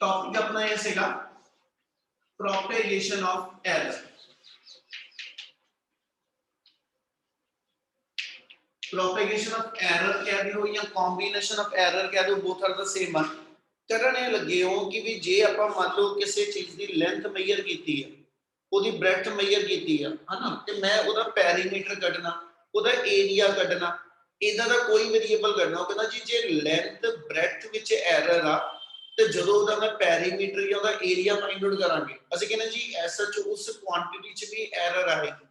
Topic अपना ये सीगा propagation of error. Propagation of error कह दो या कॉम्बिनेशन ऑफ एरर कह दो, both are the same one. करने लगे हो कि भी जे ਆਪਾਂ ਮੰਨ ਲਓ ਕਿਸੇ ਚੀਜ਼ ਦੀ ਲੈਂਥ ਮੇਜਰ ਕੀਤੀ ਹੈ, ਉਹਦੀ ਬ੍ਰੈਡਥ ਮੇਜਰ ਕੀਤੀ ਆ ਹਨਾ, ਤੇ ਮੈਂ ਉਹਦਾ ਪੈਰੀਮੀਟਰ ਕੱਢਣਾ, ਉਹਦਾ ਏਰੀਆ ਕੱਢਣਾ, ਇਦਾਂ ਦਾ ਕੋਈ ਵੇਰੀਏਬਲ ਕੱਢਣਾ। ਉਹ ਕਹਿੰਦਾ ਜੀ ਜੇ ਲੈਂਥ ਬ੍ਰੈਡਥ ਵਿੱਚ ਐਰਰ ਆ ਤੇ ਜਦੋਂ ਉਹਦਾ ਮੈਂ ਪੈਰੀਮੀਟਰ ਜਾਂ ਉਹਦਾ ਏਰੀਆ ਫਾਈਂਡ ਆਊਟ ਕਰਾਂਗੇ, ਅਸੀਂ ਕਹਿੰਦੇ ਜੀ ਐਸਐਚ ਉਸ ਕੁਆਂਟੀਟੀ 'ਚ ਵੀ ਐਰਰ ਆਏਗੀ।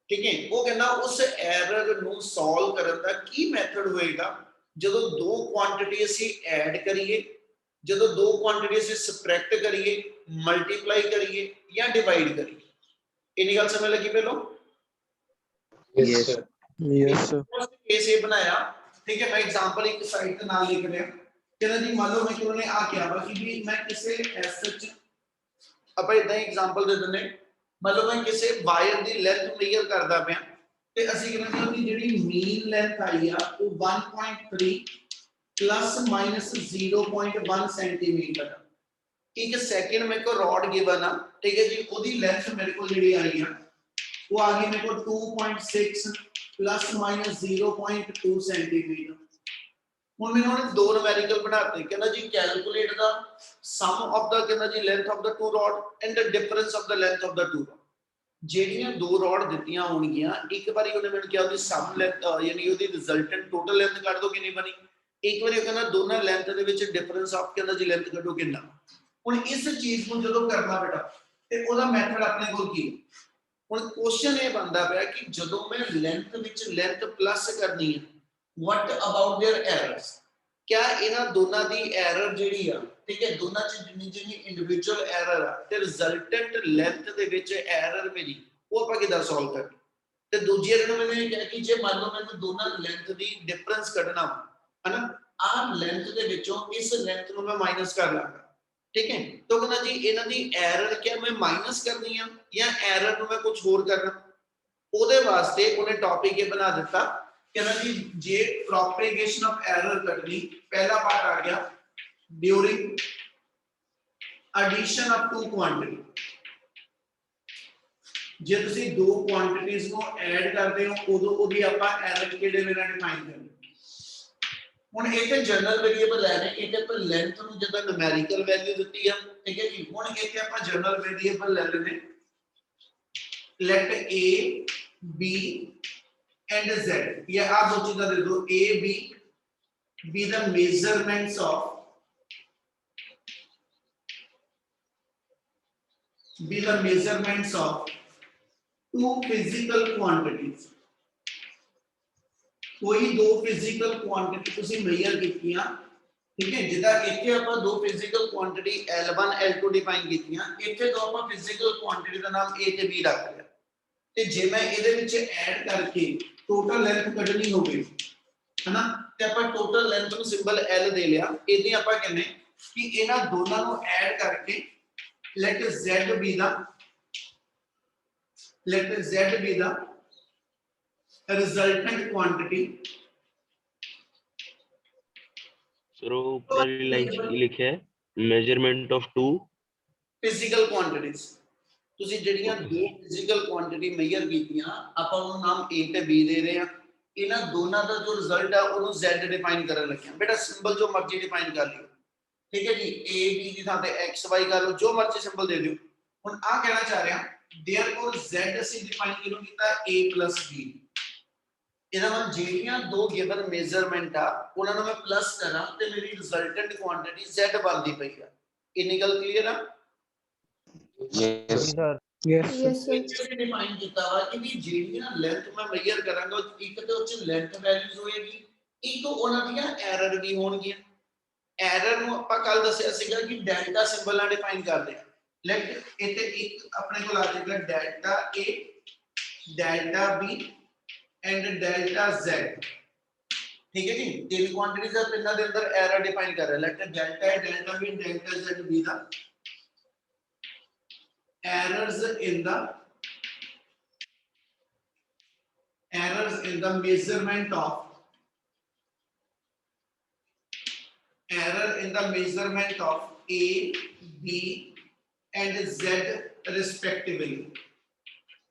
ठीक है, वो कहना उस एरर ਨੂੰ ਸੋਲਵ ਕਰਨ ਦਾ ਕੀ ਮੈਥਡ ਹੋਏਗਾ ਜਦੋਂ ਦੋ ਕੁਆਂਟੀਟੀ ਅਸੀਂ ਐਡ ਕਰੀਏ, ਜਦੋਂ ਦੋ ਕੁਆਂਟੀਟੀ ਅਸੀਂ ਸਬਟ੍ਰੈਕਟ ਕਰੀਏ, ਮਲਟੀਪਲਾਈ ਕਰੀਏ ਜਾਂ ਡਿਵਾਈਡ ਕਰੀਏ। इन्नी गल समझ लगी पहलो? Yes sir. Yes sir. Case ये बनाया, ठीक है, मैं एग्जांपल एक साइड पे नाम लिख रहा कहना जी मान लो मैं उन्होंने आ क्या वा कि भी मैं किसी एसएच ਆਪਾਂ ਇਦਾਂ ਹੀ ਐਗਜ਼ਾਮਪਲ ਦੇ ਦਿੰਨੇ, मतलब मैं किसी वायर की लेंथ मेजर करता पाया ते ਅਸੀਂ ਕਹਿੰਦੇ ਹਾਂ ਕਿ ਜਿਹੜੀ ਮੀਨ ਲੈਂਥ ਆਈ ਆ ਉਹ 1.3 प्लस माइनस 0.1 सेंटीमीटर। एक सेकंड मेरे को रॉड गिवन आ, ठीक है जी, ओदी लेंथ मेरे को ਜਿਹੜੀ आई है वो आ गई मेरे को 2.6 प्लस माइनस 0.2 सेंटीमीटर। ਹੁਣ ਮੈਨੂੰ ਉਹਨੇ ਦੋ ਨੂਮੈਰੀਕਲ ਬਣਾਤੇ, ਕਹਿੰਦਾ ਜੀ calculate the some of the, ਕਹਿੰਦਾ ਜੀ length of the two rod and the difference of the length of the two rod. ਜਿਹੜੀਆਂ ਦੋ ਰॉड ਦਿੱਤੀਆਂ ਹੋਣਗੀਆਂ, ਇੱਕ ਵਾਰੀ ਉਹਨੇ ਮੈਨੂੰ ਕਿਹਾ ਉਹਦੀ ਸਮ ਲੈਂਥ ਯਾਨੀ ਉਹਦੀ ਰਿਜ਼ਲਟੈਂਟ ਟੋਟਲ ਲੈਂਥ ਕੱਢ ਦੋ ਕਿੰਨੀ ਬਣੀ, ਇੱਕ ਵਾਰੀ ਉਹ ਕਹਿੰਦਾ ਦੋਨਾਂ ਲੈਂਥ ਦੇ ਵਿੱਚ ਡਿਫਰੈਂਸ ਆਫ ਕਹਿੰਦਾ ਜੀ ਲੈਂਥ ਕੱਢੋ ਕਿੰਨਾ। ਹੁਣ ਇਸ ਚੀਜ਼ ਨੂੰ ਜਦੋਂ ਕਰਨਾ ਬੇਟਾ ਤੇ ਉਹਦਾ ਮੈਥਡ ਆਪਣੇ ਕੋਲ ਕੀ ਹੈ। ਹੁਣ ਕੁਐਸਚਨ ਇਹ ਬਣਦਾ ਪਿਆ ਕਿ ਜਦੋਂ ਮੈਂ ਲੈਂਥ ਵਿੱਚ ਲੈਂਥ ਪਲੱਸ ਕਰਨੀ ਹੈ, व्हाट अबाउट देयर एरर्स, क्या इन्हां दोनों दी एरर जेडी आ, ठीक है, दोनों च जिन्नी जिन्नी इंडिविजुअल एरर आ ते रिजल्टेंट लेंथ दे विच एरर मेरी वो ਆਪਾਂ ਕਿਦਾਂ ਸੋल्व ਕਰਨੀ। ਤੇ ਦੂਜੀ एरर ਨੂੰ मैंने ਕਿਹਾ कि जे मान लो मैंने दोनों लेंथ दी डिफरेंस ਕੱਢਣਾ है ना, आ लेंथ दे विचों इस लेंथ ਨੂੰ मैं माइनस कर लांगा, ठीक है। तो कहना जी इन्हां दी एरर क्या मैं माइनस करनी है या एरर ਨੂੰ मैं कुछ होर करना, ਉਹਦੇ ਵਾਸਤੇ ਉਹਨੇ ਟੌਪਿਕ ਇਹ ਬਣਾ ਦਿੱਤਾ कहना जी जे प्रोपेगेशन ऑफ एरर करनी, पहला पार्ट आ गया during addition of two quantity. जे तुसी दो क्वांटिटीज को ऐड करते हो उदों ओदी आपां एरर किहड़े वे नाल डिफाइन करनी। हुण इथे जनरल वेरिएबल है ने, इथे पर लेंथ ਨੂੰ ਜਦੋਂ न्यूमेरिकल वैल्यू ਦਿੱਤੀ ਆ, ठीक है जी। हुण इथे आपां जनरल वेरिएबल ले लेने, late a b and z, या आप दो चीजें दे दो, a b be the measurements of two physical quantities। कोई दो फिजिकल क्वांटिटी तुसी मेजर कीतियां, ठीक है, जिदा इथे ਆਪਾਂ दो physical quantity L1 L2 define कीतियां, इथे दो ਆਪਾਂ फिजिकल क्वांटिटी ਦਾ ਨਾਮ a ਤੇ b ਰੱਖ ਲਿਆ, ਤੇ ਜੇ ਮੈਂ ਇਹਦੇ ਵਿੱਚ ਐਡ ਕਰਕੇ टोटल लेंथ ਕੱਢਣੀ ਹੋਵੇ है ना, ਤੇ ਆਪਾਂ टोटल लेंथ ਨੂੰ ਸਿੰਬਲ L ਦੇ ਲਿਆ। ਇਹਦੇ ਆਪਾਂ ਕਹਿੰਦੇ ਕਿ ਇਹਨਾਂ ਦੋਨਾਂ ਨੂੰ ਐਡ ਕਰਕੇ let z be the resultant quantity। Sir ऊपर वाली लाइन में लिखा है measurement of two physical quantities. ਤੁਸੀਂ ਜਿਹੜੀਆਂ ਦੋ ਫਿਜ਼ੀਕਲ ਕੁਆਂਟੀਟੀ ਮੇਜਰ ਕੀਤੀਆਂ, ਆਪਾਂ ਉਹਨੂੰ ਨਾਮ a ਤੇ b ਦੇ ਰਹੇ ਹਾਂ। ਇਹਨਾਂ ਦੋਨਾਂ ਦਾ ਜੋ ਰਿਜ਼ਲਟ ਆ ਉਹਨੂੰ z ਡਿਫਾਈਨ ਕਰਨ ਲੱਗੇ ਆ। ਬੇਟਾ ਸਿੰਬਲ ਜੋ ਮਰਜ਼ੀ ਡਿਫਾਈਨ ਕਰ ਲਿਓ, ਠੀਕ ਹੈ ਜੀ। a b ਦੀ ਥਾਂ ਤੇ x y ਕਰ ਲਓ, ਜੋ ਮਰਜ਼ੀ ਸਿੰਬਲ ਦੇ ਦਿਓ। ਹੁਣ ਆ ਕਹਿਣਾ ਚਾਹ ਰਿਹਾ देयरफॉर z ਅਸੀਂ ਡਿਫਾਈਨ ਕਿਹਨੂੰ ਕੀਤਾ a b। ਇਹਦਾ ਮਤਲਬ ਜਿਹੜੀਆਂ ਦੋ ਗਿਵਨ ਮੇਜ਼ਰਮੈਂਟ ਆ ਉਹਨਾਂ ਨੂੰ ਮੈਂ ਪਲੱਸ ਕਰਾਂ ਤੇ ਮੇਰੀ ਰਿਜ਼ਲਟੈਂਟ ਕੁਆਂਟੀਟੀ z ਬਣਦੀ ਪਈ ਆ। ਇੰਨੀ ਗੱਲ ਕਲੀਅਰ ਆ? Yes sir. Yes sir. इससे डिफाइन किया हुआ कि भी ਜਿਹੜੀਆਂ ਲੈਂਥ ਮੈਂ ਮੇਜਰ ਕਰਾਂਗਾ ਇੱਕ ਤੇ ਉੱਚ ਲੈਂਥ ਵੈਲਿਊਜ਼ ਹੋਏਗੀ, ਇੱਕ ਉਹਨਾਂ ਦੀਆਂ ਐਰਰ ਵੀ ਹੋਣਗੀਆਂ। ਐਰਰ ਨੂੰ ਆਪਾਂ ਕੱਲ ਦੱਸਿਆ ਸੀਗਾ ਕਿ ਡੈਲਟਾ ਸਿੰਬਲ ਨਾਲ ਡਿਫਾਈਨ ਕਰਦੇ ਆ। ਲੈਟ ਇੱਥੇ ਇੱਕ ਆਪਣੇ ਕੋਲ ਆ ਜਾਏਗਾ delta a, delta b and delta z, ठीक है जी। तीन क्वांटिटीज है, तिन्ना दे अंदर एरर डिफाइन कर रहे हैं। Let delta a, delta b, delta z be the errors in the measurement of A, B and Z respectively.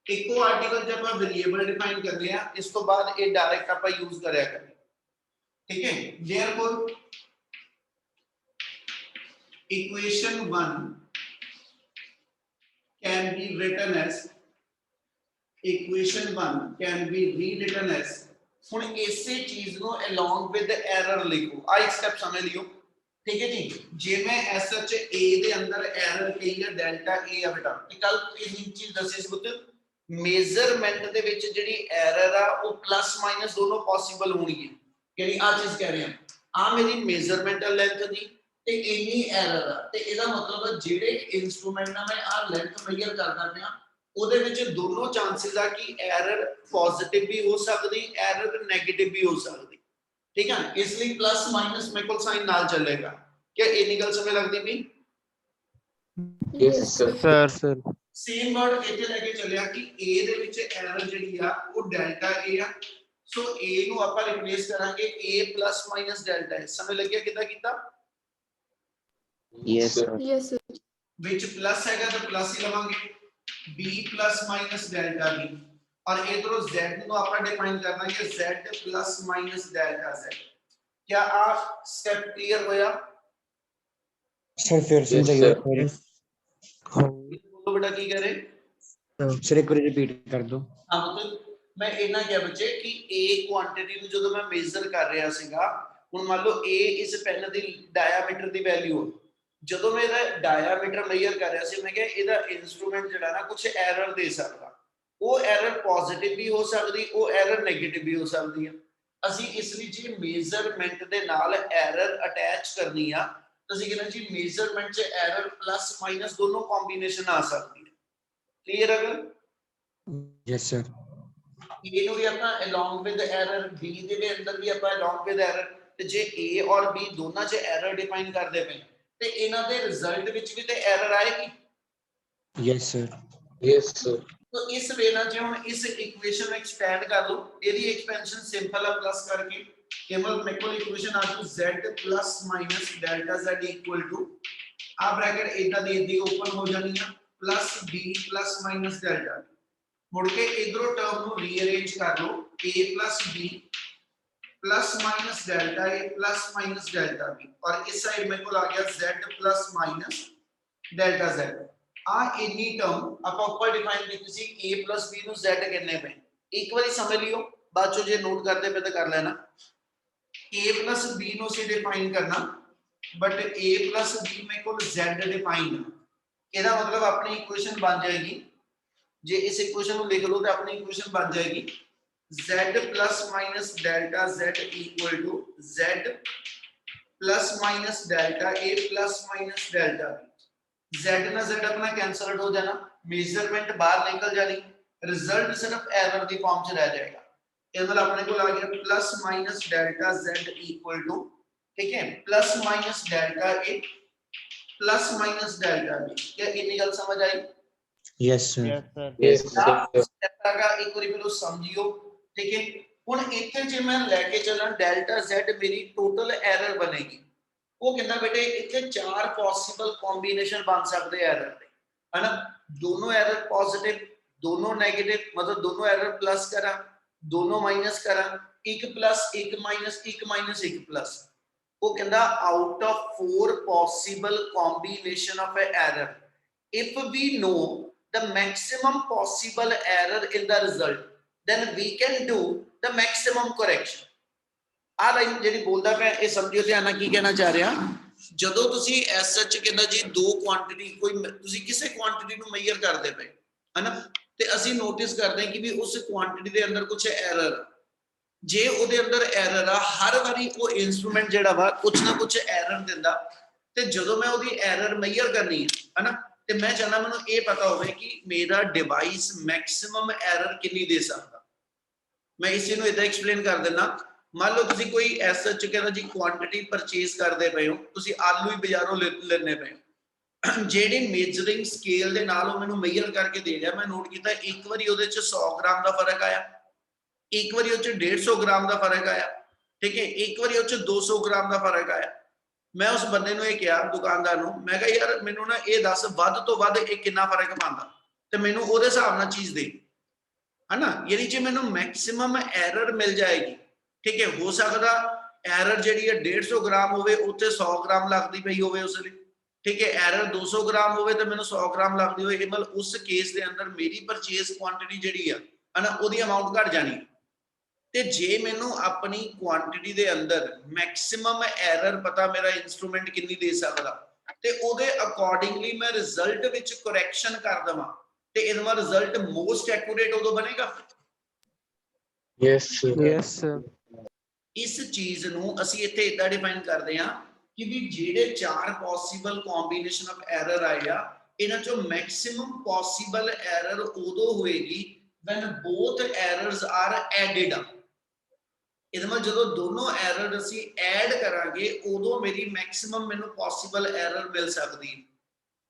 इको आर्टिकल जब आप वेरिएबल डिफाइन कर रहे हैं इस तो बाद ये डायरेक्ट आप यूज करया करें, ठीक है। Therefore equation 1 can be written as equation 1 can be rewritten as ਹੁਣ ਇਸੇ ਚੀਜ਼ ਨੂੰ along with the error ਲਿਖੋ। ਆ ਇੱਕ ਸਟੈਪ ਸਮਝ ਲਿਓ, ਠੀਕ ਹੈ ਜੀ। ਜੇ ਮੈਂ SH A ਦੇ ਅੰਦਰ error ਕਹੀ ਹੈ ਡੈਲਟਾ A ਆ ਬੇਟਾ, ਤੇ ਕੱਲ ਇਹ ਚੀਜ਼ ਦੱਸੇ ਸੀ ਪੁੱਤ, ਮੇਜ਼ਰਮੈਂਟ ਦੇ ਵਿੱਚ ਜਿਹੜੀ error ਆ ਉਹ ਪਲੱਸ ਮਾਈਨਸ ਦੋਨੋਂ ਪੋਸੀਬਲ ਹੋਣਗੇ। ਯਾਨੀ ਆ ਚੀਜ਼ ਕਹਿ ਰਹੇ ਆ, ਆ ਮੇਰੀ ਮੇਜ਼ਰਮੈਂਟਲ ਲੈਂਥ ਦੀ ਤੇ ਇੰਨੀ ਐਰਰ ਆ, ਤੇ ਇਹਦਾ ਮਤਲਬ ਜਿਹੜੇ ਇਨਸਟਰੂਮੈਂਟ ਨਾਲ ਮੈਂ ਆ ਲੈਂਥ ਮੇਜਰ ਕਰਦਾ ਪਿਆ ਉਹਦੇ ਵਿੱਚ ਦੋਨੋਂ ਚਾਂਸਸ ਆ ਕਿ ਐਰਰ ਪੋਜ਼ਿਟਿਵ ਵੀ ਹੋ ਸਕਦੀ, ਐਰਰ ਨੈਗੇਟਿਵ ਵੀ ਹੋ ਸਕਦੀ, ਠੀਕ ਹੈ। ਇਸ ਲਈ ਪਲੱਸ ਮਾਈਨਸ ਮੇਰੇ ਕੋਲ ਸਾਈਨ ਨਾਲ ਚੱਲੇਗਾ। ਕਿ ਇੰਨੀ ਗੱਲ ਸਮਝ ਲੱਗਦੀ ਵੀ? Yes, sir. ਸੇਮ ਵਰਡ ਇੱਥੇ ਲੈ ਕੇ ਚੱਲਿਆ ਕਿ A ਦੇ ਵਿੱਚ ਐਰਰ ਜਿਹੜੀ ਆ ਉਹ ਡੈਲਟਾ A ਆ, ਸੋ A ਨੂੰ ਆਪਾਂ ਰਿਪਲੇਸ ਕਰਾਂਗੇ A plus minus delta A। ਸਮਝ ਲੱਗਿਆ ਕਿੱਦਾਂ ਕੀਤਾ? Yes, sir. Yes, sir. ਵਿੱਚ ਪਲੱਸ ਹੈਗਾ ਤਾਂ ਪਲੱਸ ਹੀ ਲਵਾਂਗੇ, b plus minus delta b, ਔਰ ਇਧਰੋਂ z ਨੂੰ ਆਪਾਂ ਡਿਫਾਈਨ ਕਰਨਾ ਹੈ z plus minus delta z। क्या आप स्टेप क्लियर होया? सर फिर समझाइए बोलो बेटा की करे सर एक बार रिपीट कर दो। हाँ मतलब मैं इतना क्या बच्चे कि a क्वांटिटी ਨੂੰ ਜਦੋਂ ਮੈਂ ਮੇਜ਼ਰ ਕਰ ਰਿਹਾ ਸੀਗਾ, ਹੁਣ ਮੰਨ ਲਓ a ਇਸ ਪੈਨ ਦੀ ਡਾਇਆਮੀਟਰ ਦੀ ਵੈਲਿਊ, ਜਦੋਂ ਮੈਂ ਇਹਦਾ ਡਾਇਆਮੀਟਰ ਮੇਜ਼ਰ ਕਰ ਰਿਹਾ ਸੀ ਮੈਂ ਕਿਹਾ ਇਹਦਾ ਇਨਸਟਰੂਮੈਂਟ ਜਿਹੜਾ ਨਾ ਕੁਝ ਐਰਰ ਦੇ ਸਕਦਾ, ਉਹ ਐਰਰ ਪੋਜ਼ਿਟਿਵ ਵੀ ਹੋ ਸਕਦੀ, ਉਹ ਐਰਰ ਨੈਗੇਟਿਵ ਵੀ ਹੋ ਸਕਦੀ ਹੈ। ਅਸੀਂ ਇਸ ਲਈ ਜੀ ਮੇਜ਼ਰਮੈਂਟ ਦੇ ਨਾਲ ਐਰਰ ਅਟੈਚ ਕਰਨੀ ਆ, ਅਸੀਂ ਕਹਿੰਦੇ ਜੀ ਮੇਜ਼ਰਮੈਂਟ 'ਚ ਐਰਰ ਪਲੱਸ ਮਾਈਨਸ ਦੋਨੋਂ ਕੰਬੀਨੇਸ਼ਨ ਆ ਸਕਦੀ ਹੈ। ਕਲੀਅਰ ਹੈ ਗੱਲ? Yes sir. a ਨੂੰ ਵੀ ਆਪਾਂ along with error, b ਦੇ ਵੀ ਅੰਦਰ ਵੀ ਆਪਾਂ along with error, ਤੇ ਜੇ a ਔਰ b ਦੋਨਾਂ 'ਚ ਐਰਰ ਡਿਫਾਈਨ ਕਰਦੇ ਪਏ ਤੇ ਇਹਨਾਂ ਦੇ ਰਿਜ਼ਲਟ ਵਿੱਚ ਵੀ ਤੇ ਐਰਰ ਆਏਗੀ। Yes sir. Yes sir. तो इस वे ना जो हम इस इक्वेशन में एक्सपेंड कर लो, यदि एक्सपेंशन सिंपल है प्लस करके केवल मेरे को इक्वेशन आ गई z plus minus delta z equal to आ ब्रैकेट इतना दे दी ओपन हो जानी है plus b plus minus delta, मुड़ के इधरों टर्म को रीअरेंज कर लो a plus b plus minus delta a plus minus delta b, और इस साइड मेरे को आ गया z plus minus delta z। आ इन्नी टर्म ਆਪਾਂ ਉੱਪਰ ਡਿਫਾਈਨ ਕੀਤੀ ਸੀ a plus b ਨੂੰ z ਕਹਿੰਦੇ ਪਏ, ਇੱਕ ਵਾਰੀ ਸਮਝ ਲਿਓ, ਬਾਅਦ ਚੋਂ ਜੇ ਨੋਟ ਕਰਦੇ ਪਏ ਤਾਂ ਕਰ ਲੈਣਾ। a plus b ਨੂੰ ਅਸੀਂ ਡਿਫਾਈਨ ਕਰਨਾ, ਬਟ a plus b ਮੇਰੇ ਕੋਲ z ਡਿਫਾਈਨ ਹੈ, ਇਹਦਾ ਮਤਲਬ ਆਪਣੀ ਇਕੁਏਸ਼ਨ ਬਣ ਜਾਏਗੀ, ਜੇ ਇਸ ਇਕੁਏਸ਼ਨ ਨੂੰ ਲਿਖ ਲਓ ਤਾਂ ਆਪਣੀ ਇਕੁਏਸ਼ਨ ਬਣ ਜਾਏਗੀ z plus minus delta z equal to z plus minus delta a plus minus delta b। z ना z अपना कैंसल हो जाना, मेजरमेंट बाहर निकल जानी, रिजल्ट सिर्फ एरर की फॉर्म च रह जाएगा। इधर अपने को आ गया plus minus delta z equal to, ठीक है, plus minus delta a plus minus delta b। क्या इतनी गल समझ आई? Yes sir. Yes, sir. Step का एक बार फिर समझियो, ठीक है। हुन इथे जे मैं लेके चला डेल्टा z मेरी टोटल एरर बनेगी, वो कहता बेटे इतने चार पॉसिबल कॉम्बिनेशन बन सकते हैं एरर के, है ना। दोनों एरर पॉजिटिव, दोनों नेगेटिव, मतलब दोनों एरर प्लस करा, दोनों माइनस करा, एक प्लस एक माइनस, एक माइनस एक प्लस। वो कहता out of 4 possible combination of A error if we know the maximum possible error in the result then we can do the maximum correction। ਆ ਲਾਈਨ ਜਿਹੜੀ ਬੋਲਦਾ ਪਿਆ ਇਹ ਸਮਝਿਓ, ਧਿਆਨ ਨਾਲ ਕੀ ਕਹਿਣਾ ਚਾਹ ਰਿਹਾ। ਜਦੋਂ ਤੁਸੀਂ ਐਸਐਚ ਕਹਿੰਦਾ ਜੀ ਦੋ ਕੁਆਂਟੀਟੀ, ਕੋਈ ਤੁਸੀਂ ਕਿਸੇ ਕੁਆਂਟੀਟੀ ਨੂੰ ਮੇਜ਼ਰ ਕਰਦੇ ਪਏ ਹਨਾ, ਤੇ ਅਸੀਂ ਨੋਟਿਸ ਕਰਦੇ ਹਾਂ ਕਿ ਵੀ ਉਸ ਕੁਆਂਟੀਟੀ ਦੇ ਅੰਦਰ ਕੁਝ ਐਰਰ, ਜੇ ਉਹਦੇ ਅੰਦਰ ਐਰਰ ਆ ਹਰ ਵਾਰੀ ਉਹ ਇਨਸਟਰੂਮੈਂਟ ਜਿਹੜਾ ਵਾ ਕੁਝ ਨਾ ਕੁਝ ਐਰਰ ਦਿੰਦਾ, ਤੇ ਜਦੋਂ ਮੈਂ ਉਹਦੀ ਐਰਰ ਮੇਜ਼ਰ ਕਰਨੀ ਹੈ ਹਨਾ, ਤੇ ਮੈਂ ਚਾਹੁੰਦਾ ਮੈਨੂੰ ਇਹ ਪਤਾ ਹੋਵੇ ਕਿ ਮੇਰਾ ਡਿਵਾਈਸ ਮੈਕਸਿਮਮ ਐਰਰ ਕਿੰਨੀ ਦੇ ਸਕਦਾ। ਮੈਂ ਇਸੇ ਨੂੰ ਇਦਾਂ ਐਕਸਪਲੇਨ ਕਰ ਦਿੰਦਾ। मान लो तुसी कोई एसएच कहना जी क्वांटिटी परचेज करते पे हो, तुसी आलू ही बाजारों लेने पे हो, जेडी मेजरिंग स्केल दे नाल मैनू मेजर करके दे दिया, मैं नोट किया एक बारी ਉਹਦੇ ਚ 100 ग्राम ਦਾ फर्क आया, एक बारी ਉਹ ਚ 150 ग्राम ਦਾ फर्क आया, ठीक है, एक बारी ਉਹ ਚ 200 ग्राम ਦਾ फर्क आया, मैं उस बंदे ਨੂੰ ਇਹ ਕਿਹਾ ਦੁਕਾਨਦਾਰ ਨੂੰ ਮੈਂ ਕਿਹਾ ਯਾਰ ਮੈਨੂੰ ਨਾ ਇਹ ਦੱਸ ਵੱਧ ਤੋਂ ਵੱਧ ਇਹ ਕਿੰਨਾ ਫਰਕ ਪਾਉਂਦਾ ਤੇ ਮੈਨੂੰ ਉਹਦੇ ਹਿਸਾਬ ਨਾਲ ਚੀਜ਼ ਦੇ ਹਨਾ ਯਾਨੀ ਜੇ ਮੈਨੂੰ ਮੈਕਸਿਮਮ ਐਰਰ ਮਿਲ ਜਾਏਗੀ ਠੀਕ ਹੈ ਹੋ ਸਕਦਾ ਐਰਰ ਜਿਹੜੀ ਹੈ 150 ਗ੍ਰਾਮ ਹੋਵੇ ਉੱਥੇ 100 ਗ੍ਰਾਮ ਲੱਗਦੀ ਪਈ ਹੋਵੇ ਉਸ ਲਈ ਠੀਕ ਹੈ ਐਰਰ 200 ਗ੍ਰਾਮ ਹੋਵੇ ਤੇ ਮੈਨੂੰ 100 ਗ੍ਰਾਮ ਲੱਗਦੀ ਹੋਵੇ ਮਤਲਬ ਉਸ ਕੇਸ ਦੇ ਅੰਦਰ ਮੇਰੀ ਪਰਚੇਸ ਕੁਆਂਟੀਟੀ ਜਿਹੜੀ ਆ ਹਨਾ ਉਹਦੀ ਅਮਾਉਂਟ ਘਟ ਜਾਣੀ ਤੇ ਜੇ ਮੈਨੂੰ ਆਪਣੀ ਕੁਆਂਟੀਟੀ ਦੇ ਅੰਦਰ ਮੈਕਸਿਮਮ ਐਰਰ ਪਤਾ ਮੇਰਾ ਇਨਸਟਰੂਮੈਂਟ ਕਿੰਨੀ ਦੇ ਸਕਦਾ ਤੇ ਉਹਦੇ ਅਕੋਰਡਿੰਗਲੀ ਮੈਂ ਰਿਜ਼ਲਟ ਵਿੱਚ ਕਰੈਕਸ਼ਨ ਕਰ ਦਵਾਂ ਤੇ ਇਹਦਾ ਰਿਜ਼ਲਟ ਮੋਸਟ ਐਕੂਰੇਟ ਉਦੋਂ ਬਣੇਗਾ Yes, sir. Yes, sir. ਇਸ ਚੀਜ਼ ਨੂੰ ਅਸੀਂ ਇੱਥੇ ਇਦਾਂ ਡਿਫਾਈਨ ਕਰਦੇ ਹਾਂ ਕਿ ਵੀ ਜਿਹੜੇ ਚਾਰ ਪੋਸੀਬਲ ਕੰਬੀਨੇਸ਼ਨ ਆਫ ਐਰਰ ਆਏ ਆ ਇਹਨਾਂ ਚੋਂ ਮੈਕਸਿਮਮ ਪੋਸੀਬਲ ਐਰਰ ਉਦੋਂ ਹੋਏਗੀ when both errors are added ਇਹਦਾ ਮਤਲਬ ਜਦੋਂ ਦੋਨੋਂ ਐਰਰ ਅਸੀਂ ਐਡ ਕਰਾਂਗੇ ਉਦੋਂ ਮੇਰੀ ਮੈਕਸਿਮਮ ਮੈਨੂੰ ਪੋਸੀਬਲ ਐਰਰ ਮਿਲ ਸਕਦੀ ਹੈ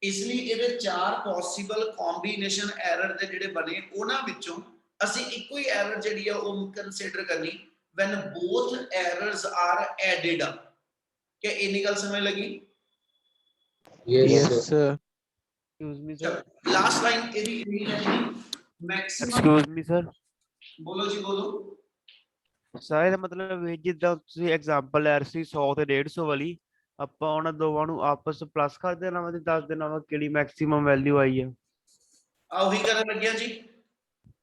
ਇਸ ਲਈ ਇਹਦੇ ਚਾਰ ਪੋਸੀਬਲ ਕੰਬੀਨੇਸ਼ਨ ਐਰਰ ਦੇ ਜਿਹੜੇ ਬਣੇ ਉਹਨਾਂ ਵਿੱਚੋਂ ਅਸੀਂ ਇੱਕੋ ਹੀ ਐਰਰ ਜਿਹੜੀ ਆ ਉਹ ਕੰਸੀਡਰ ਕਰਨੀ when both errors are added ਕਿ ਇੰਨੀ ਗੱਲ ਸਮਝ ਲੱਗੀ Yes, sir. Excuse me, sir. Last line ਇਹਦੀ ਮੈਕਸਿਮਮ Excuse me, sir. ਬੋਲੋ ਜੀ ਬੋਲੋ ਸਰ ਇਹਦਾ ਮਤਲਬ ਇਹ ਜਿੱਦਾਂ ਤੁਸੀਂ ਐਗਜ਼ਾਮਪਲ ਲੈ ਰਹੇ ਸੀ 100 ਤੇ 150 ਵਾਲੀ ਆਪਾਂ ਉਹਨਾਂ ਦੋਵਾਂ ਨੂੰ ਆਪਸ ਪਲੱਸ ਕਰ ਦੇਣਾ ਵਾ ਤੇ ਦੱਸ ਦੇਣਾ ਵਾ ਕਿਹੜੀ ਮੈਕਸਿਮਮ ਵੈਲਿਊ ਆਈ ਹੈ ਆ ਉਹੀ ਕਰਨ ਲੱਗਿਆ ਜੀ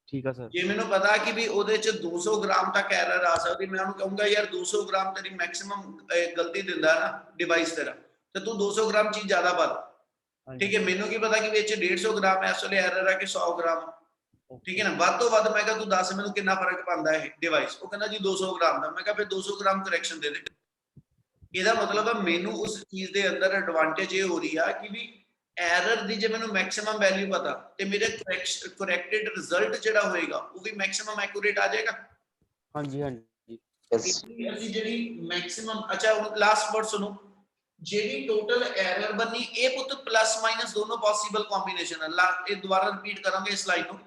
ਠੀਕ ਆ ਸਰ ਜੇ ਮੈਨੂੰ ਪਤਾ ਕਿ ਵੀ ਉਹਦੇ ਚ 200 ਗ੍ਰਾਮ ਤੱਕ ਐਰਰ ਆ ਸਕਦੀ ਮੈਂ ਉਹਨੂੰ ਕਹੂੰਗਾ ਯਾਰ 200 ਗ੍ਰਾਮ ਤੇਰੀ ਮੈਕਸਿਮਮ ਗਲਤੀ ਦਿੰਦਾ ਨਾ ਡਿਵਾਈਸ ਤੇਰਾ ਤੇ ਤੂੰ 200 ਗ੍ਰਾਮ ਚੀਜ਼ ਜ਼ਿਆਦਾ ਪਾ ਠੀਕ ਹੈ ਮੈਨੂੰ ਕੀ ਪਤਾ ਕਿ ਵਿੱਚ 150 ਗ੍ਰਾਮ ਇਸ ਵੇਲੇ ਐਰਰ ਆ ਕਿ 100 ਗ੍ਰਾਮ ਠੀਕ ਹੈ ਨਾ ਵੱਧ ਤੋਂ ਵੱਧ ਮੈਂ ਕਿਹਾ ਤੂੰ ਦੱਸ ਮੈਨੂੰ ਕਿੰਨਾ ਫਰਕ ਪੈਂਦਾ ਇਹ ਡਿਵਾਈਸ ਉਹ ਕਹਿੰਦਾ ਜੀ 200 ਗ੍ਰਾਮ ਦਾ ਮੈਂ ਕਿਹਾ ਫਿਰ 200 ਗ੍ਰਾਮ ਕਰੈਕਸ਼ਨ ਦੇ ਦੇ ਇਹਦਾ ਮਤਲਬ ਹੈ ਮੈਨੂੰ ਉਸ ਚੀਜ਼ ਦੇ ਅੰਦਰ ਐਡਵਾਂਟੇਜ ਇਹ ਹੋ ਰਹੀ ਆ ਕਿ ਵੀ ਐਰਰ ਦੀ ਜੇ ਮੈਨੂੰ ਮੈਕਸਿਮਮ ਵੈਲਿਊ ਪਤਾ ਤੇ ਮੇਰੇ ਕਰੈਕਟਡ ਰਿਜ਼ਲਟ ਜਿਹੜਾ ਹੋਏਗਾ ਉਹ ਵੀ ਮੈਕਸਿਮਮ ਐਕੂਰੇਟ ਆ ਜਾਏਗਾ ਹਾਂਜੀ ਹਾਂਜੀ ਅਸੀਂ ਜਿਹੜੀ ਮੈਕਸਿਮਮ ਅੱਛਾ ਹੁਣ ਲਾਸਟ ਵਰਡ ਸੁਣੋ ਜਿਹੜੀ ਟੋਟਲ ਐਰਰ ਬਣੀ ਇਹ ਪੁੱਤ ਪਲੱਸ ਮਾਈਨਸ ਦੋਨੋਂ ਪੋਸੀਬਲ ਕੰਬੀਨੇਸ਼ਨ ਹੈ ਇਹ ਦੁਬਾਰਾ ਰਿਪੀਟ ਕਰਾਂਗੇ ਇਸ ਸਲਾਈਡ ਨੂੰ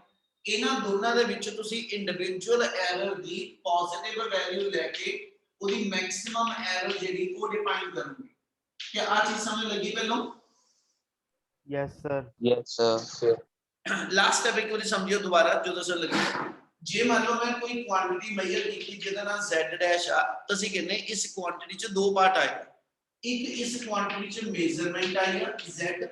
ਇਹਨਾਂ ਦੋਨਾਂ ਦੇ ਵਿੱਚ ਤੁਸੀਂ ਇੰਡੀਵਿਜੂਅਲ ਐਰਰ ਦੀ ਪੋਜ਼ਿਟਿਵ ਵੈਲਿਊ ਲੈ ਕੇ ਉਹਦੀ ਮੈਕਸਿਮਮ ਐਰਰ ਜਿਹੜੀ ਉਹ ਡਿਫਾਈਨ ਕਰੋਗੇ ਕਿ ਆ ਚੀਜ਼ ਸਮਝ ਲੱਗੀ ਪਹਿਲਾਂ yes sir Yes, sir. Last step ਇੱਕ ਵਾਰੀ ਸਮਝਿਓ ਦੁਬਾਰਾ ਜੋ ਦੱਸਣ ਲੱਗੇ ਜੇ ਮੰਨ ਲਓ ਮੈਂ ਕੋਈ ਕੁਆਂਟੀਟੀ ਮੈਜ਼ਰ ਕੀਤੀ ਜਿਹਦਾ ਨਾਮ z ਡੈਸ਼ ਆ ਤੁਸੀਂ ਕਹਿੰਦੇ ਇਸ ਕੁਆਂਟੀਟੀ ਚ ਦੋ ਪਾਰਟ ਆਏ ਇੱਕ ਇਸ ਕੁਆਂਟੀਟੀ ਚ ਮੇਜ਼ਰਮੈਂਟ ਆਈ ਆ z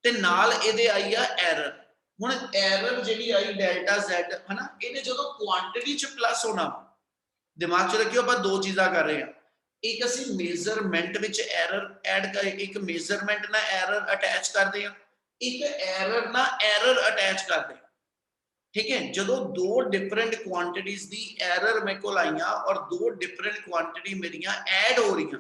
ਤੇ ਨਾਲ ਇਹਦੇ ਆਈ ਆ ਐਰਰ ਹੁਣ ਐਰਰ ਜਿਹੜੀ ਆਈ ਡੈਲਟਾ z ਹਨਾ ਇਹਨੇ ਜਦੋਂ ਕੁਆਂਟੀਟੀ ਚ ਪਲੱਸ ਹੋਣਾ ਦਿਮਾਗ ਚ ਰੱਖਿਓ ਆਪਾਂ ਦੋ ਚੀਜ਼ਾਂ ਕਰ ਰਹੇ ਆ ਇੱਕ ਅਸੀਂ ਮੇਜ਼ਰਮੈਂਟ ਵਿੱਚ ਐਰਰ ਐਡ ਕਰ ਇੱਕ ਮੇਜ਼ਰਮੈਂਟ ਨਾਲ ਐਰਰ ਅਟੈਚ ਕਰਦੇ ਆ ਇੱਕ ਐਰਰ ਨਾਲ ਐਰਰ ਅਟੈਚ ਕਰਦੇ ਆ ਠੀਕ ਹੈ ਜਦੋਂ ਦੋ ਡਿਫਰੈਂਟ ਕੁਆਂਟੀਟੀਜ਼ ਦੀ ਐਰਰ ਮੇਰੇ ਕੋਲ ਆਈਆਂ ਔਰ ਦੋ ਡਿਫਰੈਂਟ ਕੁਆਂਟੀਟੀ ਮੇਰੀਆਂ ਐਡ ਹੋ ਰਹੀਆਂ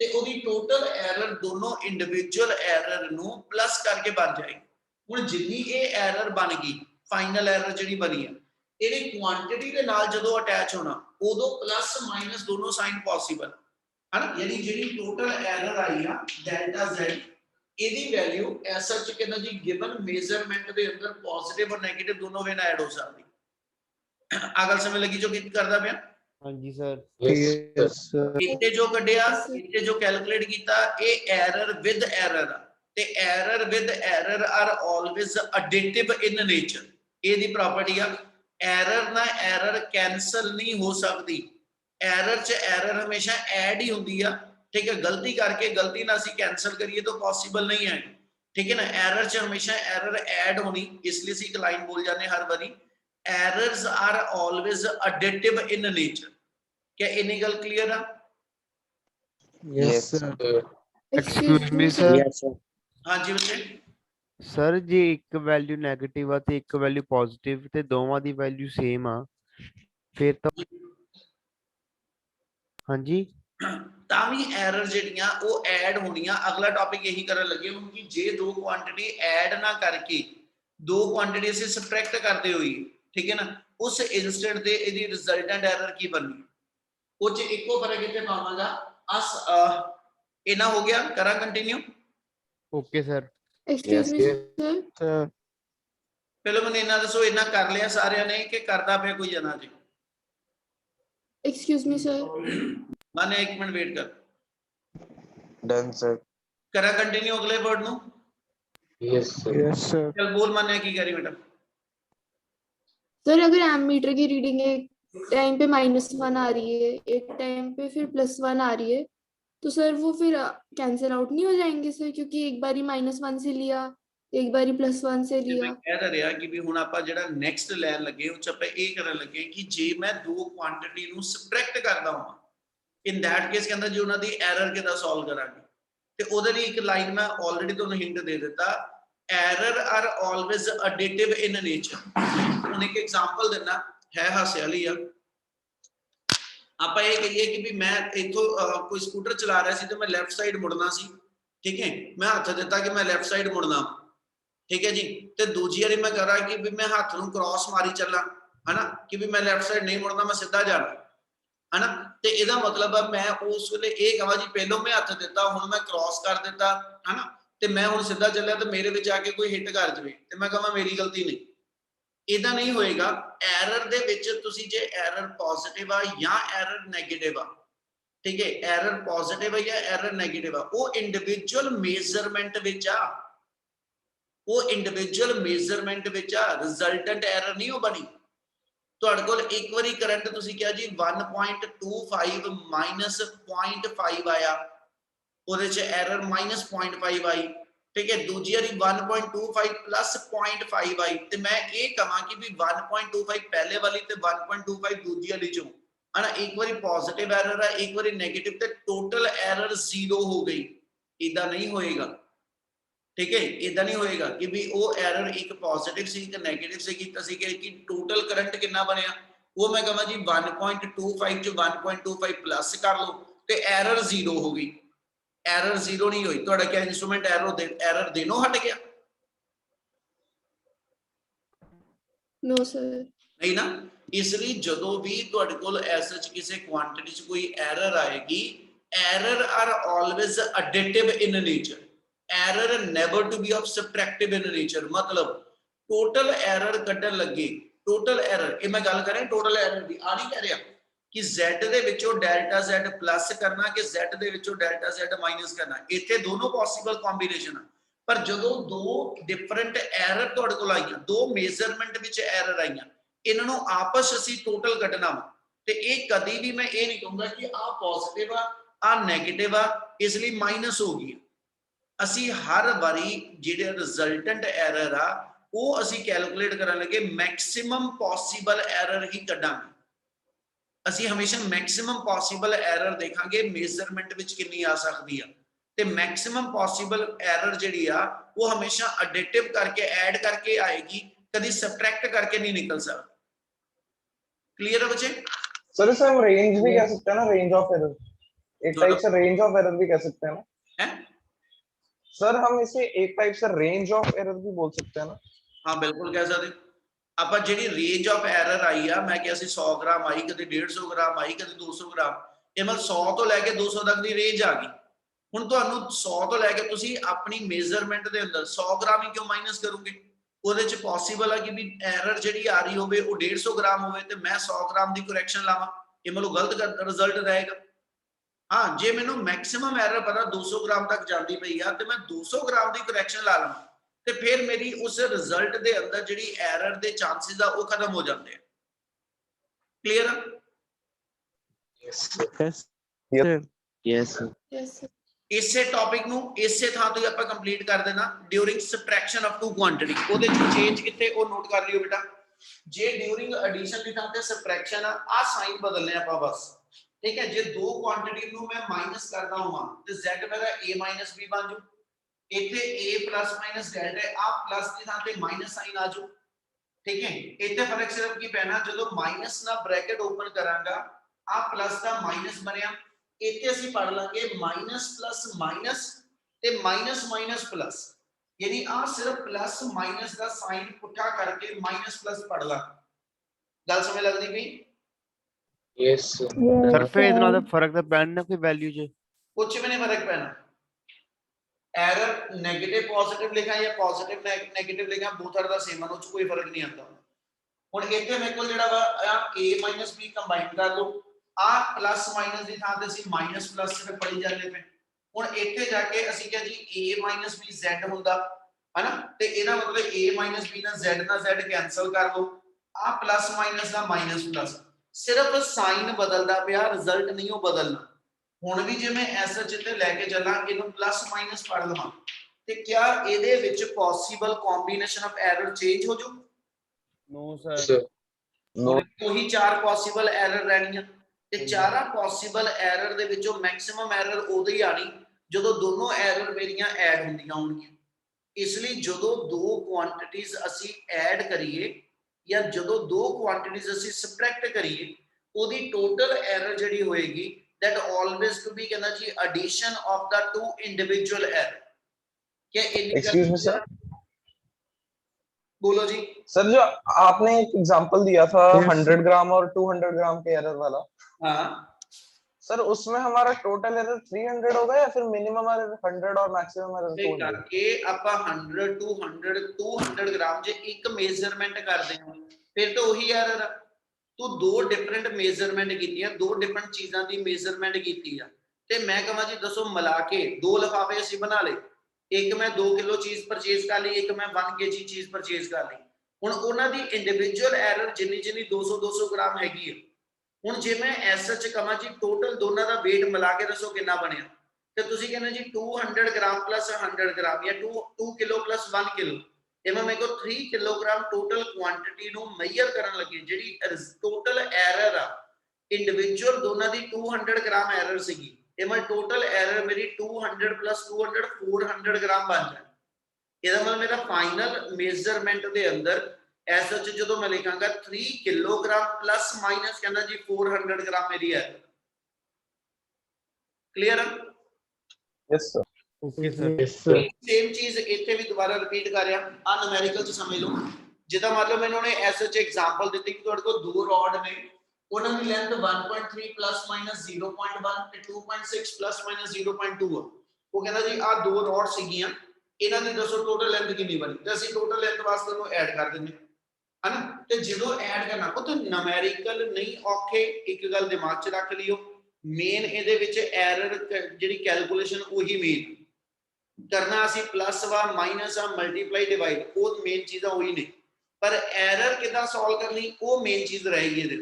ਤੇ ਉਹਦੀ ਟੋਟਲ ਐਰਰ ਦੋਨੋਂ ਇੰਡੀਵਿਜੂਅਲ ਐਰਰ ਨੂੰ ਪਲੱਸ ਕਰਕੇ ਬਣ ਜਾਏਗੀ ਹੁਣ ਜਿੰਨੀ ਇਹ ਐਰਰ ਬਣ ਗਈ ਫਾਈਨਲ ਐਰਰ ਜਿਹੜੀ ਬਣੀ ਹੈ ਇਹਦੀ ਕੁਆਂਟੀਟੀ ਦੇ ਨਾਲ ਜਦੋਂ ਅਟੈਚ ਹੋਣਾ ਉਦੋਂ ਪਲੱਸ ਮਾਈਨਸ ਦੋਨੋਂ ਸਾਈਨ ਪੋਸੀਬਲ ਹੈ ਨਾ ਯਾਨੀ ਜਿਹੜੀ ਟੋਟਲ ਐਰਰ ਆਈ ਆ ਡੈਲਟਾ z ਇਹਦੀ ਵੈਲਿਊ ਐਸ ਸੱਚ ਕਹਿੰਦਾ ਜੀ ਗਿਵਨ ਮੇਜ਼ਰਮੈਂਟ ਦੇ ਅੰਦਰ ਪੋਜ਼ਿਟਿਵ ਔਰ ਨੈਗੇਟਿਵ ਦੋਨੋਂ ਵੇ ਨਾਲ ਐਡ ਹੋ ਸਕਦੀ ਆ ਗੱਲ ਸਮਝ ਲੱਗੀ ਜੋ ਕੀ ਕਰਦਾ ਪਿਆ ਹਾਂਜੀ ਸਰ Yes, sir. ਇੱਥੇ ਜੋ ਕੱਢਿਆ ਇੱਥੇ ਜੋ ਕੈਲਕੂਲੇਟ ਕੀਤਾ ਇਹ ਐਰਰ ਵਿਦ ਐਰਰ ਆ ਤੇ error with error R always additive in nature ਇਹਦੀ ਪ੍ਰਾਪਰਟੀ ਆ ਐਰਰ ਨਾਲ ਐਰਰ ਕੈਨਸਲ ਨਹੀਂ ਹੋ ਸਕਦੀ ਐਰਰ ਚ ਐਰਰ ਹਮੇਸ਼ਾ ਐਡ ਹੀ ਹੁੰਦੀ ਆ ਠੀਕ ਹੈ ਗਲਤੀ ਕਰਕੇ ਗਲਤੀ ਨਾਲ ਅਸੀਂ ਕੈਨਸਲ ਕਰੀਏ ਤਾਂ ਪੋਸੀਬਲ ਨਹੀਂ ਹੈ ਠੀਕ ਹੈ ਨਾ ਐਰਰ ਚ ਹਮੇਸ਼ਾ ਐਰਰ ਐਡ ਹੋਣੀ ਇਸ ਲਈ ਅਸੀਂ ਇੱਕ ਲਾਈਨ ਬੋਲ ਜਾਂਦੇ ਹਰ ਵਾਰੀ errors are always additive in nature क्या इन्हीं गल क्लियर है yes sir excuse me sir Yes, sir. हाँ जी बच्चे ਸਰ ਜੇ ਇੱਕ ਵੈਲਿਊ 네ਗੇਟਿਵ ਆ ਤੇ ਇੱਕ ਵੈਲਿਊ ਪੋਜ਼ਿਟਿਵ ਤੇ ਦੋਵਾਂ ਦੀ ਵੈਲਿਊ ਸੇਮ ਆ ਫਿਰ ਤਾਂ ਹਾਂਜੀ ਤਾਂ ਵੀ ਐਰਰ ਜਿਹੜੀਆਂ ਉਹ ਐਡ ਹੋਣੀਆਂ ਅਗਲਾ ਟੌਪਿਕ ਇਹੀ ਕਰਨ ਲੱਗੇ ਹੁਣ ਕਿ ਜੇ ਦੋ ਕੁਆਂਟੀਟੀ ਐਡ ਨਾ ਕਰਕੇ ਦੋ ਕੁਆਂਟੀਟੀ ਅਸੀਂ ਸਬਟ੍ਰੈਕਟ ਕਰਦੇ ਹੋਈ ਠੀਕ ਹੈ ਨਾ ਉਸ ਇਨਸਟੈਂਟ ਤੇ ਇਹਦੀ ਰਿਜ਼ਲਟੈਂਟ ਐਰਰ ਕੀ ਬਣਨੀ ਉਹ ਚ ਇੱਕੋ ਫਰਕ ਇੱਥੇ ਪਾਵਾਂਗਾ ਅਸ ਇਹਨਾਂ ਹੋ ਗਿਆ ਕਰਾਂ continue okay sir Excuse me, Yes, sir. Sir ਪਹਿਲਾਂ ਮੈਨੂੰ ਇਹਨਾਂ ਦੱਸੋ ਇਹਨਾਂ ਕਰ ਲਿਆ ਸਾਰਿਆਂ ਨੇ ਕਿ ਕਰਦਾ ਪਿਆ ਕੋਈ ਜਣਾ ਜੀ Excuse me, sir. माने एक मिनट वेट कर Done, sir. करा कंटिन्यू अगले वर्ड नु Yes, sir. Yes sir. चल बोल मान्या की कह रही बेटा सर अगर एमीटर की रीडिंग एक टाइम पे -1 आ रही है, एक टाइम पे फिर +1 आ रही है, तो सर वो फिर कैंसिल आउट नहीं हो जाएंगे सर, क्योंकि एक बारी -1 से लिया, एक बारी +1 से मैं लिया। कह रहा कि भी हुण आपां जेड़ा नेक्स्ट लैन लगे उच आपां ਇਹ ਕਰਨ ਲੱਗੇ कि जे मैं दो क्वांटिटी ਨੂੰ ਸਬਟ੍ਰੈਕਟ ਕਰਦਾ ਹਾਂ इन दैट केस के अंदर जो ਉਹਨਾਂ ਦੀ ਐਰਰ ਕਿਦਾਂ ਸੋਲਵ ਕਰਾਂਗੇ ਤੇ ਉਹਦੇ ਲਈ ਇੱਕ ਲਾਈਨ ਮੈਂ ਆਲਰੇਡੀ ਤੁਹਾਨੂੰ ਹਿੰਟ ਦੇ ਦਿੱਤਾ ਐਰਰ ਆਰ ਆਲਵੇਜ਼ ਐਡਿਟਿਵ ਇਨ ਨੇਚਰ ਹੁਣ ਇੱਕ ਐਗਜ਼ਾਮਪਲ ਦੇਣਾ ਹੈ ਹਾਸੇ ਵਾਲੀ ਆ ਆਪਾਂ ਇਹ ਕਹੀਏ ਕਿ ਵੀ ਮੈਂ ਇਥੋਂ ਕੋਈ ਸਕੂਟਰ ਚਲਾ ਰਿਹਾ ਸੀ ਤੇ ਮੈਂ ਲੈਫਟ ਸਾਈਡ ਮੁੜਨਾ ਸੀ ਠੀਕ ਹੈ ਮੈਂ ਹੱਥ ਦਿੱਤਾ ਕਿ ਮੈਂ ਲੈਫਟ ਸਾਈਡ ਮੁੜਨਾ ठीक है जी ते दूजी बारी मैं करा कि भी मैं हाथ नूं क्रॉस मारी चला है ना कि भी मैं लेफ्ट साइड नहीं मुड़ना मैं सीधा जाना है ना ते इहदा मतलब है मैं उस वेले ये कहां जी पहलों मैं हाथ दिता हुण मैं क्रॉस कर दिता है ना ते मैं हुण सीधा चलिया ते मेरे विच आके कोई हिट कर जावे ते मैं कहां मेरी गलती नहीं इहदा नहीं होएगा एरर दे विच तुसी जे एरर पॉजिटिव आ या एरर नेगेटिव आ ठीक है एरर पॉजिटिव है या एरर नेगेटिव आ वो इंडिविजुअल मेजरमेंट विच आ वो इंडिविजुअल मेजरमेंट विच आ रिजल्टेंट एरर नहीं हो बनी तुहाडे कोल एक बारी करंट तुसी कहा जी 1.25 माइनस 0.5 आया ओदे च एरर -0.5 आई ठीक है दूजी बारी 1.25 प्लस 0.5 आई ते मैं ये कहां कि भी 1.25 पहले वाली ते 1.25 दूजी वाली चों है ना एक बारी पॉजिटिव एरर है एक बारी नेगेटिव ते टोटल एरर 0 हो गई इदा नहीं होएगा ठीक है इदा नहीं होएगा कि भी वो एरर एक पॉजिटिव सी ते नेगेटिव से कीता सी कि टोटल करंट कितना बनया वो मैं कहां जी 1.25 जो 1.25 प्लस कर लो ते एरर 0 हो गई एरर 0 नहीं हुई ਤੁਹਾਡਾ क्या इंस्ट्रूमेंट एरर देनो हट गया नो सर नहीं ना इसलिए ਜਦੋਂ ਵੀ ਤੁਹਾਡੇ ਕੋਲ ਐਸਾ ਕਿਸੇ ਕੁਆਂਟੀਟੀ ਚ ਕੋਈ ਐਰਰ ਆਏਗੀ error are always additive in nature error never to be of subtractive in nature मतलब टोटल एरर कड्डण लगे टोटल एरर ये मैं गल कर रहा टोटल एरर दी आ नहीं कह रहा कि z दे विचों डेल्टा z प्लस करना कि z दे विचों डेल्टा z माइनस करना इत्थे दोनों पॉसिबल कॉम्बिनेशन पर जदों दो डिफरेंट एरर तुहाडे कोल आईयां दो मेजरमेंट विच एरर आईयां इन्हां नूं आपस असीं टोटल कढना ते ये कदी भी मैं ये नहीं कहूंगा कि आ पॉजिटिव आ नेगेटिव आ इसलिए माइनस हो गई ਅਸੀਂ हर वारी ਜਿਹੜੇ ਰਿਜ਼ਲਟੈਂਟ ਐਰਰ ਆ ਉਹ ਅਸੀਂ ਕੈਲਕੂਲੇਟ ਕਰਨ ਲੱਗੇ ਮੈਕਸਿਮਮ ਪੋਸੀਬਲ ਐਰਰ ਹੀ ਕੱਢਾਂਗੇ ਅਸੀਂ ਹਮੇਸ਼ਾ ਮੈਕਸਿਮਮ ਪੋਸੀਬਲ ਐਰਰ ਦੇਖਾਂਗੇ ਮੇਜ਼ਰਮੈਂਟ ਵਿੱਚ ਕਿੰਨੀ ਆ ਸਕਦੀ ਆ ਤੇ ਮੈਕਸਿਮਮ ਪੋਸੀਬਲ ਐਰਰ ਜਿਹੜੀ ਆ ਉਹ ਹਮੇਸ਼ਾ ਐਡਿਟਿਵ ਕਰਕੇ ਐਡ ਕਰਕੇ ਆਏਗੀ ਕਦੀ ਸਬਟ੍ਰੈਕਟ करके नहीं निकल सकती क्लियर है बच्चे सर इसे हम रेंज भी कह सकते हैं ना रेंज ऑफ एरर एक टाइप से रेंज ऑफ एरर भी कह सकते हैं ना हैं सर हम इसे एक टाइप से रेंज ऑफ एरर भी बोल सकते हैं ना हाँ बिल्कुल कह सकते ਆਪਾਂ ਜਿਹੜੀ ਰੇਂਜ ਆਫ ਐਰਰ ਆਈ ਆ ਮੈਂ ਕਿਹਾ ਸੀ 100 ਗ੍ਰਾਮ ਆਈ ਕਦੇ 150 ਗ੍ਰਾਮ ਆਈ ਕਦੇ 200 ਗ੍ਰਾਮ ਇਹ ਮਤਲਬ 100 ਤੋਂ ਲੈ ਕੇ 200 ਤੱਕ ਦੀ ਰੇਂਜ ਆ ਗਈ ਹੁਣ ਤੁਹਾਨੂੰ 100 ਤੋਂ ਲੈ ਕੇ ਤੁਸੀਂ ਆਪਣੀ ਮੇਜ਼ਰਮੈਂਟ ਦੇ ਅੰਦਰ 100 ਗ੍ਰਾਮ ਹੀ ਕਿਉਂ ਮਾਈਨਸ ਕਰੋਗੇ ਉਹਦੇ ਚ ਪੋਸੀਬਲ ਆ ਕਿ ਵੀ ਐਰਰ ਜਿਹੜੀ ਆ ਰਹੀ ਹੋਵੇ ਉਹ 150 ਗ੍ਰਾਮ ਹੋਵੇ ਤੇ ਮੈਂ 100 ਗ੍ਰਾਮ ਦੀ ਕਰੈਕਸ਼ਨ ਲਾਵਾਂ ਇਹ ਮਤਲਬ ਗਲਤ ਰਿਜ਼ਲਟ ਰਹੇਗਾ हाँ जे मैनू मैक्सिमम एरर पता 200 ग्राम तक जाती पई आ ते मैं 200 ग्राम की करैक्शन ला लवां ते फिर मेरी उस रिजल्ट दे अंदर जिहड़ी एरर दे चांसेस आ वो खत्म हो जाते हैं clear Yes, sir. Yes Yep. Sir. yes sir. Yes sir इसे टॉपिक नू इसे थां तो आपां कंप्लीट कर देना during subtraction of two quantity ओदे च चेंज किथे ओ नोट कर लियो बेटा जे ड्यूरिंग एडिशन की थां ते सबट्रैक्शन आ साइन बदलने आपां बस ठीक है जे दो क्वांटिटी नु मैं माइनस करदा होवां ते z मेरा a माइनस b बन जू इथे a प्लस माइनस डेल्टा आ प्लस की थां ते माइनस साइन आ जू ठीक है इथे फर्क सिर्फ की पैना जदों माइनस ना ब्रैकेट ओपन करांगा आ प्लस दा माइनस बनया इथे ਅਸੀਂ पढ़ लांगे माइनस प्लस माइनस ते माइनस माइनस प्लस यानी आ सिर्फ प्लस माइनस दा साइन पुठा करके माइनस प्लस पढ़ ला गल समझ लगदी पई Yes, sir. ਸਰਫੇਸ ਨਾਲ ਤਾਂ ਫਰਕ ਤਾਂ ਪੈਣਾ ਨਾ ਕੋਈ ਵੈਲਿਊ 'ਚ कुछ भी नहीं फर्क पैना एरर नेगेटिव पॉजिटिव लिखा या पॉजिटिव नेगेटिव लिखा बोथ आर द सेम उस कोई फर्क नहीं आता हुन इथे मेरे को जेड़ा वा a b कंबाइन कर लो आ प्लस माइनस दी थां ते ਅਸੀਂ माइनस प्लस सिर्फ पढ़ी जाने पे ਹੁਣ ਇੱਥੇ ਜਾ ਕੇ ਅਸੀਂ ਕਿਹਾ ਜੀ a ਮਾਈਨਸ b z ਹੁੰਦਾ ਹਨਾ, ਤੇ ਇਹਦਾ ਮਤਲਬ a ਮਾਈਨਸ b ਨਾਲ z ਕੈਨਸਲ ਕਰ ਲਓ, ਆ ਪਲੱਸ ਮਾਈਨਸ ਦਾ ਮਾਈਨਸ ਪਲੱਸ, ਸਿਰਫ ਸਾਈਨ ਬਦਲਦਾ ਪਿਆ, ਰਿਜ਼ਲਟ ਨਹੀਂ ਉਹ ਬਦਲਣਾ। ਹੁਣ ਵੀ ਜੇ ਮੈਂ ਐਸਐਚ ਤੇ ਲੈ ਕੇ ਚੱਲਾਂ, ਇਹਨੂੰ ਪਲੱਸ ਮਾਈਨਸ ਪੜ ਲਵਾਂ, ਤੇ ਕਿਆ ਇਹਦੇ ਵਿੱਚ possible combination of error change ਹੋ ਜੂ? No sir. sir, No. ਉਹੀ ਚਾਰ ਪੋਸੀਬਲ ਐਰਰ ਰਹਿਣੀਆਂ, ਤੇ ਚਾਰਾਂ ਪੋਸੀਬਲ ਐਰਰ ਦੇ ਵਿੱਚੋਂ ਮੈਕਸਿਮਮ ਐਰਰ ਉਦੋਂ ਹੀ ਆਣੀ ਜਦੋਂ ਦੋਨੋਂ ਐਰਰ ਮੇਰੀਆਂ ਐਡ ਹੁੰਦੀਆਂ ਹੋਣਗੀਆਂ। ਇਸ ਲਈ ਜਦੋਂ ਦੋ ਕੁਆਂਟੀਟੀਆਂ ਅਸੀਂ ਐਡ ਕਰੀਏ ਜਾਂ ਜਦੋਂ ਦੋ ਕੁਆਂਟੀਟੀਆਂ ਅਸੀਂ ਸਬਟ੍ਰੈਕਟ ਕਰੀਏ, ਉਹਦੀ ਟੋਟਲ ਐਰਰ ਜਿਹੜੀ ਹੋਏਗੀ that always to be कहना जी addition of the two individual error। क्या Excuse me, sir? बोलो जी। सर जो आपने एक एग्जांपल दिया था 100 ग्राम और 200 ग्राम के एरर वाला, हाँ सर उसमें हमारा टोटल एरर 300 होगा या फिर मिनिमम एरर 100 और मैक्सिमम एरर 200? करके ਆਪਾਂ 100 200 ग्राम ਜੇ ਇੱਕ ਮੇਜ਼ਰਮੈਂਟ ਕਰਦੇ ਹਾਂ ਫਿਰ ਤਾਂ ਉਹੀ ਐਰਰ ਆ। ਤੂੰ ਦੋ ਡਿਫਰੈਂਟ ਮੇਜ਼ਰਮੈਂਟ ਕੀਤੀਆਂ, ਦੋ ਡਿਫਰੈਂਟ ਚੀਜ਼ਾਂ ਦੀ ਮੇਜ਼ਰਮੈਂਟ ਕੀਤੀ ਆ, ਤੇ ਮੈਂ ਕਹਾਂ ਜੀ ਦੱਸੋ ਮਿਲਾ ਕੇ ਦੋ ਲਿਫਾਫੇ ਅਸੀਂ ਬਣਾ ਲਏ, ਇੱਕ ਮੈਂ 2 ਕਿਲੋ ਚੀਜ਼ ਪਰਚੇਸ ਕਰ ਲਈ, ਇੱਕ ਮੈਂ 1 kg ਚੀਜ਼ ਪਰਚੇਸ ਕਰ ਲਈ। ਹੁਣ ਉਹਨਾਂ ਦੀ ਇੰਡੀਵਿਜੂਅਲ ਐਰਰ ਜਿੰਨੀ 200 ਗ੍ਰਾਮ ਹੈਗੀ ਆ। ਹੁਣ ਜੇ ਮੈਂ ਐਸਐਚ ਕਹਾਂ ਜੀ ਟੋਟਲ ਦੋਨਾਂ ਦਾ weight ਮਿਲਾ ਕੇ ਦੱਸੋ ਕਿੰਨਾ ਬਣਿਆ, ਤੇ ਤੁਸੀਂ ਕਹਿੰਦੇ ਜੀ 200 ਗ੍ਰਾਮ ਪਲੱਸ 100 ਗ੍ਰਾਮ ਜਾਂ 2 ਕਿਲੋ ਪਲੱਸ 1 ਕਿਲੋ। ਇਹਨੂੰ ਮੇਰੇ ਕੋਲ 3 ਕਿਲੋਗ੍ਰਾਮ ਟੋਟਲ ਕੁਆਂਟੀਟੀ ਨੂੰ ਮੇਜਰ ਕਰਨ ਲੱਗੇ, ਜਿਹੜੀ ਟੋਟਲ ਐਰਰ ਆ ਇੰਡੀਵਿਜੂਅਲ ਦੋਨਾਂ ਦੀ 200 ਗ੍ਰਾਮ ਐਰਰ ਸੀਗੀ, ਇਹ ਮੈਂ ਟੋਟਲ ਐਰਰ ਮੇਰੀ 200 ਪਲੱਸ 200 400 ਗ੍ਰਾਮ ਬਣ ਜਾਏ। ਇਹਦਾ ਮਤਲਬ ਮੇਰਾ ਫਾਈਨਲ ਮੇਜ਼ਰਮੈਂਟ ਦੇ ਅੰਦਰ ਐਸਐਚ ਜਦੋਂ ਮੈਂ ਲਿਖਾਂਗਾ 3 ਕਿਲੋਗ੍ਰਾਮ ਪਲੱਸ ਮਾਈਨਸ ਕਹਿੰਦਾ ਜੀ 400 ਗ੍ਰਾਮ ਮੇਰੀ ਹੈ। ਕਲੀਅਰ ਹੈ? Yes sir. Okay sir. yes sir, same ਚੀਜ਼ ਇੱਥੇ ਵੀ ਦੁਬਾਰਾ ਰਿਪੀਟ ਕਰ ਰਿਹਾ, ਆ ਨੂਮੈਰੀਕਲ ਚ ਸਮਝ ਲਓ। ਜਿੱਦਾਂ ਮਤਲਬ ਮੈਨੂੰ ਉਹਨੇ ਐਸਐਚ ਐਗਜ਼ਾਮਪਲ ਦਿੱਤੀ ਕਿ ਤੁਹਾਡੇ ਕੋਲ ਦੋ ਰੋਡ ਨੇ, ਉਹਨਾਂ ਦੀ ਲੈਂਥ 1.3 ਪਲੱਸ ਮਾਈਨਸ 0.1 ਤੇ 2.6 ਪਲੱਸ ਮਾਈਨਸ 0.2 ਆ। ਉਹ ਕਹਿੰਦਾ ਜੀ ਆ ਦੋ ਰੋਡ ਸੀਗੀਆਂ, ਇਹਨਾਂ ਦੀ ਦੱਸੋ ਟੋਟਲ ਲੈਂਥ ਕਿੰਨੀ ਬਣੀ, ਤੇ ਅਸੀਂ ਟੋਟਲ ਲੈਂਥ ਵਾਸਤੇ ਉਹਨੂੰ ਐਡ ਕਰ ਦਿੰਦੇ ਹਨਾ। ਤੇ ਜਦੋਂ ਐਡ ਕਰਨਾ ਉਹ ਤਾਂ ਨੂਮੈਰੀਕਲ ਨਹੀਂ ਔਖੇ, ਇੱਕ ਗੱਲ ਦਿਮਾਗ 'ਚ ਰੱਖ ਲਿਓ, ਮੇਨ ਇਹਦੇ ਵਿੱਚ ਐਰਰ ਜਿਹੜੀ ਕੈਲਕੂਲੇਸ਼ਨ ਉਹੀ ਮੇਨ ਕਰਨਾ, ਅਸੀਂ ਪਲੱਸ ਵਾ ਮਾਈਨਸ ਆ ਮਲਟੀਪਲਾਈ ਡਿਵਾਈਡ, ਉਹ ਮੇਨ ਚੀਜ਼ਾਂ ਉਹੀ ਨੇ, ਪਰ ਐਰਰ ਕਿਦਾਂ ਸੋਲਵ ਕਰਨੀ ਉਹ ਮੇਨ ਚੀਜ਼ ਰਹੇਗੀ ਇਹਦੇ।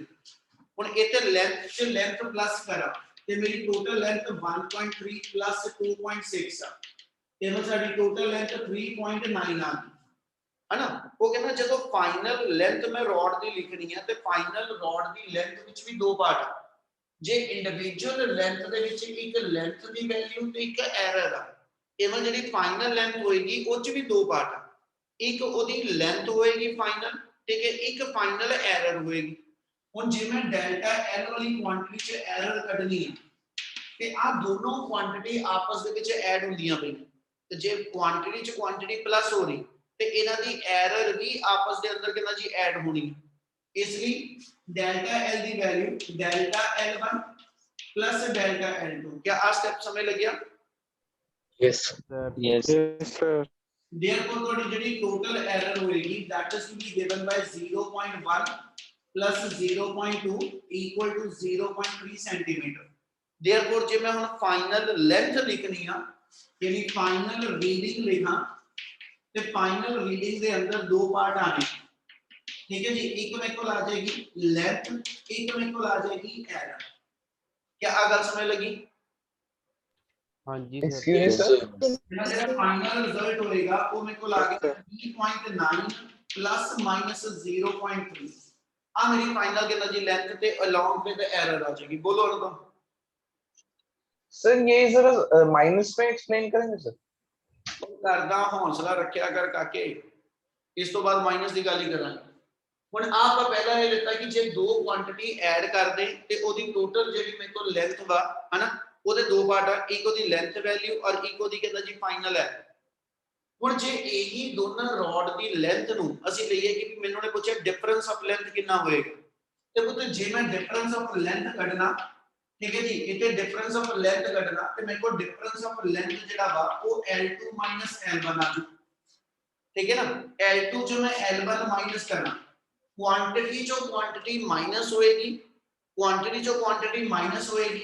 ਹੁਣ ਇੱਥੇ ਲੈਂਥ ਤੇ ਲੈਂਥ ਪਲੱਸ ਕਰਾਂ ਤੇ ਮੇਰੀ ਟੋਟਲ ਲੈਂਥ 1.3 ਪਲੱਸ 2.6 ਆ, ਇਹਨੂੰ ਸਾਡੀ ਟੋਟਲ ਲੈਂਥ 3.9 ਆ ਹਨਾ। ਉਹ ਕਹਿੰਦਾ ਜਦੋਂ ਫਾਈਨਲ ਲੈਂਥ ਮੈਂ ਰੋਡ ਦੀ ਲਿਖਣੀ ਹੈ ਤੇ ਫਾਈਨਲ ਰੋਡ ਦੀ ਲੈਂਥ ਵਿੱਚ ਵੀ ਦੋ ਪਾਰਟ ਆ, ਜੇ ਇੰਡੀਵਿਜੂਅਲ ਲੈਂਥ ਦੇ ਵਿੱਚ ਇੱਕ ਲੈਂਥ ਦੀ ਵੈਲਿਊ ਤੇ ਇੱਕ ਐਰਰ ਆ, ਇਹਨਾਂ ਜਿਹੜੀ ਫਾਈਨਲ ਲੈਂਥ ਹੋਏਗੀ ਉਹ ਚ ਵੀ ਦੋ ਪਾਰਟ ਆ, ਇੱਕ ਉਹਦੀ ਲੈਂਥ ਹੋਏਗੀ ਫਾਈਨਲ, ਠੀਕ ਹੈ, ਇੱਕ ਫਾਈਨਲ ਐਰਰ ਹੋਏਗੀ। ਹੁਣ ਜੇ ਮੈਂ ਡੈਲਟਾ ਐਲ ਵਾਲੀ ਕੁਆਂਟੀਟੀ ਚ ਐਰਰ ਕੱਢਣੀ ਹੈ ਤੇ ਆ ਦੋਨੋਂ ਕੁਆਂਟੀਟੀ ਆਪਸ ਦੇ ਵਿੱਚ ਐਡ ਹੁੰਦੀਆਂ ਪਈਆਂ, ਤੇ ਜੇ ਕੁਆਂਟੀਟੀ ਚ ਕੁਆਂਟੀਟੀ ਪਲੱਸ ਹੋ ਰਹੀ ਤੇ ਇਹਨਾਂ ਦੀ ਐਰਰ ਵੀ ਆਪਸ ਦੇ ਅੰਦਰ ਕਿੰਨਾ ਜੀ ਐਡ ਹੋਣੀ। ਇਸ ਲਈ डेल्टा एल ਦੀ value delta L1 plus delta L2, क्या आ स्टेप समझ लग गया? yes yes sir, therefore ਤੁਹਾਡੀ ਜਿਹੜੀ ਟੋਟਲ ਐਰਰ ਹੋਏਗੀ that is to be given by 0.1 plus 0.2 equal to 0.3 centimeter। therefore ਜੇ ਮੈਂ ਹੁਣ ਫਾਈਨਲ ਲੈਂਥ ਲਿਖਣੀ ਆ, ਯਾਨੀ ਫਾਈਨਲ ਰੀਡਿੰਗ ਲਿਖਾਂ, ਤੇ ਫਾਈਨਲ ਰੀਡਿੰਗ ਦੇ ਅੰਦਰ ਦੋ ਪਾਰਟ ਆਣੇ, ठीक है जी, एक मेरे को ला जाएगी लेंथ, एक मेरे को ला जाएगी एरर। क्या अगर समझ लगी? हाँ जी Excuse me, yes sir. sir, मेरा फाइनल रिजल्ट होएगा वो मेरे को लागेगा 3.9 प्लस माइनस 0.3। आ मेरी फाइनल के जी लेंथ पे अलोंग विद एरर आ जाएगी। बोलो अनुपम। सर ये जरा माइनस में एक्सप्लेन करेंगे सर? करदा हौसला रखया कर काके, इस तो बाद माइनस की गल ही करांगे। ਹੁਣ ਆਪਾਂ ਪਹਿਲਾਂ ਇਹ ਲਿਖਤਾ ਕਿ ਜੇ ਦੋ ਕੁਆਂਟੀਟੀ ਐਡ ਕਰਦੇ ਤੇ ਉਹਦੀ ਟੋਟਲ ਜਿਹੜੀ ਮੇਰੇ ਕੋਲ ਲੈਂਥ ਵਾ ਹਨਾ, ਉਹਦੇ ਦੋ ਪਾਰਟ ਆ, ਇੱਕ ਉਹਦੀ ਲੈਂਥ ਵੈਲਿਊ ਔਰ ਇੱਕ ਉਹਦੀ ਕਹਿੰਦਾ ਜੀ ਫਾਈਨਲ ਹੈ। ਹੁਣ ਜੇ ਇਹੀ ਦੋਨਾਂ ਰੋਡ ਦੀ ਲੈਂਥ ਨੂੰ ਅਸੀਂ ਲਈਏ ਕਿ ਮੈਨੂੰ ਨੇ ਪੁੱਛਿਆ ਡਿਫਰੈਂਸ ਆਫ ਲੈਂਥ ਕਿੰਨਾ ਹੋਏਗਾ, ਤੇ ਪੁੱਤ ਜੇ ਮੈਂ ਡਿਫਰੈਂਸ ਆਫ ਲੈਂਥ ਕੱਢਣਾ, ਠੀਕ ਹੈ ਜੀ, ਇੱਥੇ ਡਿਫਰੈਂਸ ਆਫ ਲੈਂਥ ਕੱਢਣਾ ਤੇ ਮੇਰੇ ਕੋਲ ਡਿਫਰੈਂਸ ਆਫ ਲੈਂਥ ਜਿਹੜਾ ਵਾ ਉਹ L2 L1 ਆ ਜੂ, ਠੀਕ ਹੈ ਨਾ। L2 ਜੋ ਮੈਂ L1 ਮਾਈਨਸ ਕਰਨਾ, क्वांटिटी जो क्वांटिटी माइनस होएगी, क्वांटिटी जो क्वांटिटी माइनस होएगी,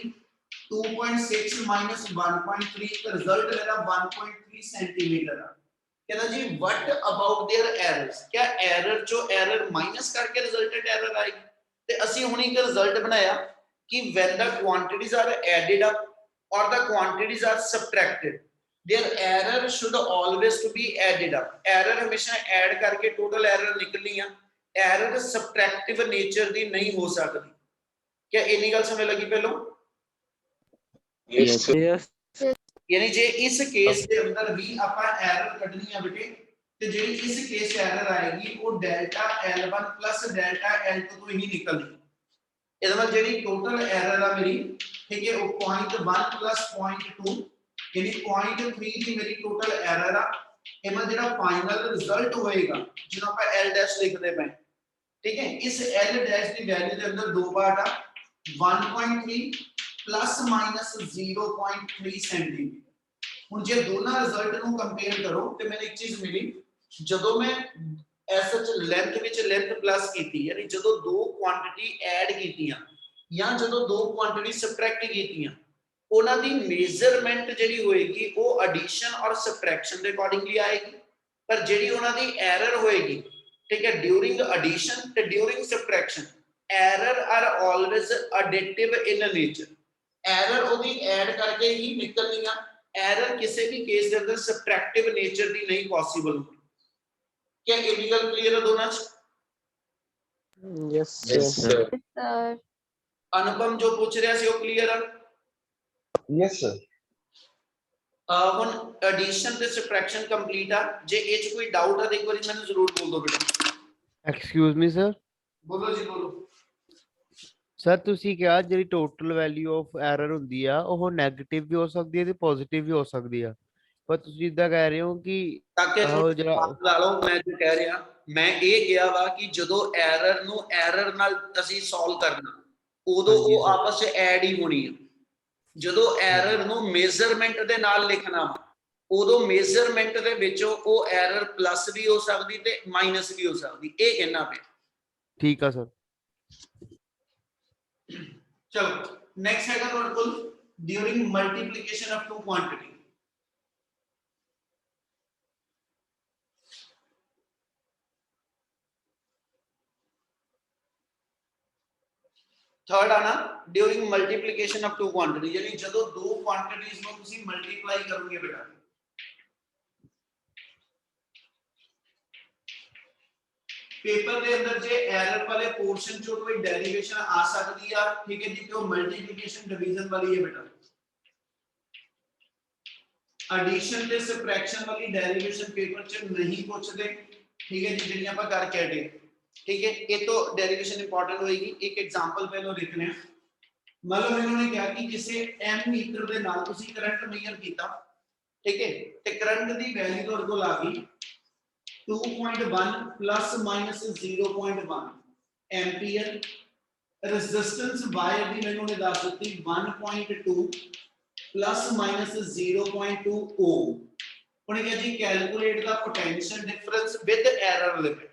2.6 minus 1.3 का रिजल्ट मेरा 1.3 सेंटीमीटर है। कहना जी व्हाट अबाउट देयर एरर्स, क्या एरर जो एरर माइनस करके रिजल्टेड एरर आएगी? ते ਅਸੀਂ ਹੁਣ ਇੱਕ ਰਿਜ਼ਲਟ ਬਣਾਇਆ कि when the quantities are added up or the quantities are subtracted their error should always to be added up। error हमेशा ऐड करके टोटल एरर निकलनी है, एरर सबट्रैक्टिव नेचर दी नहीं हो सकती। क्या इन्नी गल समझ लगी पहलो? Yes, sir. यानी जे इस केस के अंदर भी ਆਪਾਂ एरर ਕੱਢਣੀ है बेटे ਤੇ ਜਿਹੜੀ ਇਸ ਕੇਸ ਐਰਰ ਆਏਗੀ ਉਹ delta L1 plus delta L2 ਤੋਂ ਹੀ ਨਿਕਲਣੀ। ਇਹਦਾ ਮਤਲਬ ਜਿਹੜੀ ਟੋਟਲ ਐਰਰ ਆ ਮੇਰੀ, ਠੀਕ ਹੈ, ਉਹ 0.1 plus 0.2 यानी 0.3 ਦੀ ਮੇਰੀ ਟੋਟਲ ਐਰਰ ਆ। ਇਹ ਮਤਲਬ ਜਿਹੜਾ ਫਾਈਨਲ ਰਿਜ਼ਲਟ ਹੋਏਗਾ ਜਿਹਨੂੰ ਆਪਾਂ L ਡੈਸ਼ ਲਿਖਦੇ ਪਏ, ਠੀਕ ਹੈ, ਇਸ L ਡੈਸ਼ ਦੀ ਵੈਲਿਊ ਦੇ ਅੰਦਰ ਦੋ ਪਾਰਟ ਆ 1.3 plus minus 0.3 सेंटीमीटर। ਹੁਣ ਜੇ ਦੋਨਾਂ ਰਿਜ਼ਲਟ ਨੂੰ ਕੰਪੇਅਰ ਕਰੋ ਤੇ ਮੈਨੂੰ ਇੱਕ ਚੀਜ਼ ਮਿਲੀ, ਜਦੋਂ ਮੈਂ ਐਸਐਚ ਲੈਂਥ ਵਿੱਚ ਲੈਂਥ ਪਲੱਸ ਕੀਤੀ, ਯਾਨੀ ਜਦੋਂ ਦੋ ਕੁਆਂਟੀਟੀ ਐਡ ਕੀਤੀਆਂ ਜਾਂ ਜਦੋਂ ਦੋ ਕੁਆਂਟੀਟੀ ਸਬਟ੍ਰੈਕਟ ਕੀਤੀਆਂ, ਉਹਨਾਂ ਦੀ ਮੇਜ਼ਰਮੈਂਟ ਜਿਹੜੀ ਹੋਏਗੀ ਉਹ ਐਡੀਸ਼ਨ ਔਰ ਸਬਟ੍ਰੈਕਸ਼ਨ ਦੇ ਅਕੋਰਡਿੰਗਲੀ ਆਏਗੀ। ਪਰ ਜਿਹੜੀ ਉਹਨਾਂ ਦੀ ਐਰਰ ਹੋਏਗੀ, ਠੀਕ ਹੈ, ਡਿਊਰਿੰਗ ਐਡੀਸ਼ਨ ਤੇ during subtraction, error R always additive ਇਨ ਨੇਚਰ। ਐਰਰ ਉਹਦੀ ਐਡ ਕਰਕੇ ਹੀ ਨਿਕਲਣੀ ਆ, एरर किसी भी केस के अंदर सब्ट्रैक्टिव नेचर दी नहीं पॉसिबल होती। क्या इलीगल क्लियर है दोनों? Yes, Yes, sir. sir. अनुपम जो पूछ रहा सी वो क्लियर है? Yes, sir. ਹੁਣ ਐਡੀਸ਼ਨ ਤੇ ਸਬਟ੍ਰੈਕਸ਼ਨ ਕੰਪਲੀਟ ਆ। ਜੇ ਇਹ ਚ ਕੋਈ ਡਾਊਟ ਆ ਤਾਂ ਇੱਕ ਵਾਰੀ ਮੈਨੂੰ ਜ਼ਰੂਰ ਬੋਲ ਦਿਓ ਬੇਟਾ। Excuse me sir. ਬੋਲੋ ਜੀ ਬੋਲੋ। ਸਰ ਤੁਸੀਂ ਕਿਹਾ ਜਿਹੜੀ ਟੋਟਲ ਵੈਲਿਊ ਆਫ ਐਰਰ ਹੁੰਦੀ ਆ ਉਹ ਨੈਗੇਟਿਵ ਵੀ ਹੋ ਸਕਦੀ ਹੈ ਤੇ ਪੋਜ਼ਿਟਿਵ ਵੀ ਹੋ ਸਕਦੀ ਆ, ਪਰ ਤੁਸੀਂ ਇਦਾਂ ਕਹਿ ਰਹੇ ਹੋ ਕਿ ਤਾਂ ਕਿ ਉਹ ਜਿਹੜਾ ਲਾ ਲਓ, ਮੈਂ ਜੋ ਕਹਿ ਰਿਹਾ, ਮੈਂ ਇਹ ਕਿਹਾ ਵਾ ਕਿ ਜਦੋਂ ਐਰਰ ਨੂੰ ਐਰਰ ਨਾਲ ਅਸੀਂ ਸੋਲਵ ਕਰਨਾ ਉਦੋਂ ਹਾਂਜੀ ਉਹ sir। ਆਪਸ ਚ ਐਡ ਹੀ ਹੋਣੀ ਹੈ। ਜਦੋਂ ਐਰਰ ਨੂੰ ਮੇਜ਼ਰਮੈਂਟ ਦੇ ਨਾਲ ਲਿਖਣਾ ਵਾ ਉਦੋਂ ਮੇਜ਼ਰਮੈਂਟ ਦੇ ਵਿੱਚੋਂ ਉਹ ਐਰਰ ਪਲੱਸ ਵੀ ਹੋ ਸਕਦੀ ਤੇ ਮਾਈਨਸ ਵੀ ਹੋ ਸਕਦੀ, ਇਹ ਕਹਿਣਾ ਪਿਆ। ਠੀਕ ਆ ਸਰ। ਚਲੋ ਨੈਕਸਟ ਹੈਗਾ ਤੁਹਾਡੇ ਕੋਲ during multiplication of two quantity. Third आना during multiplication of two quantity, यानी ਜਦੋਂ ਦੋ ਕੁਆਂਟੀਟੀਜ਼ ਨੂੰ ਤੁਸੀਂ ਮਲਟੀਪਲਾਈ ਕਰੋਗੇ ਬੇਟਾ, पेपर के अंदर जे एरर वाले पोर्शन जो कोई डेरिवेशन आ सकती है, ठीक है जी, तो मल्टीप्लिकेशन डिवीजन वाली है बेटा। एडिशन ते सबट्रैक्शन वाली डेरिवेशन पेपर च नहीं पूछते, ठीक है जी, जिन्हें आप करके हटे, ठीक है। ये तो डेरिवेशन इंपॉर्टेंट होएगी। एक एग्जांपल पहले लिखने हैं। मान लो इन्होंने कहा कि किसी m मीटर दे नाल तुसी करंट मेजर कीता, ठीक है, ते करंट दी वैल्यू ਤੁਹਾਡੇ ਕੋਲ आ गई 2.1 plus minus 0.1 ampere. Resistance wire दी मैंने उन्हें दस दी 1.2 प्लस माइनस 0.2 ओम। उन्हें कहा जी calculate the potential difference with error limit.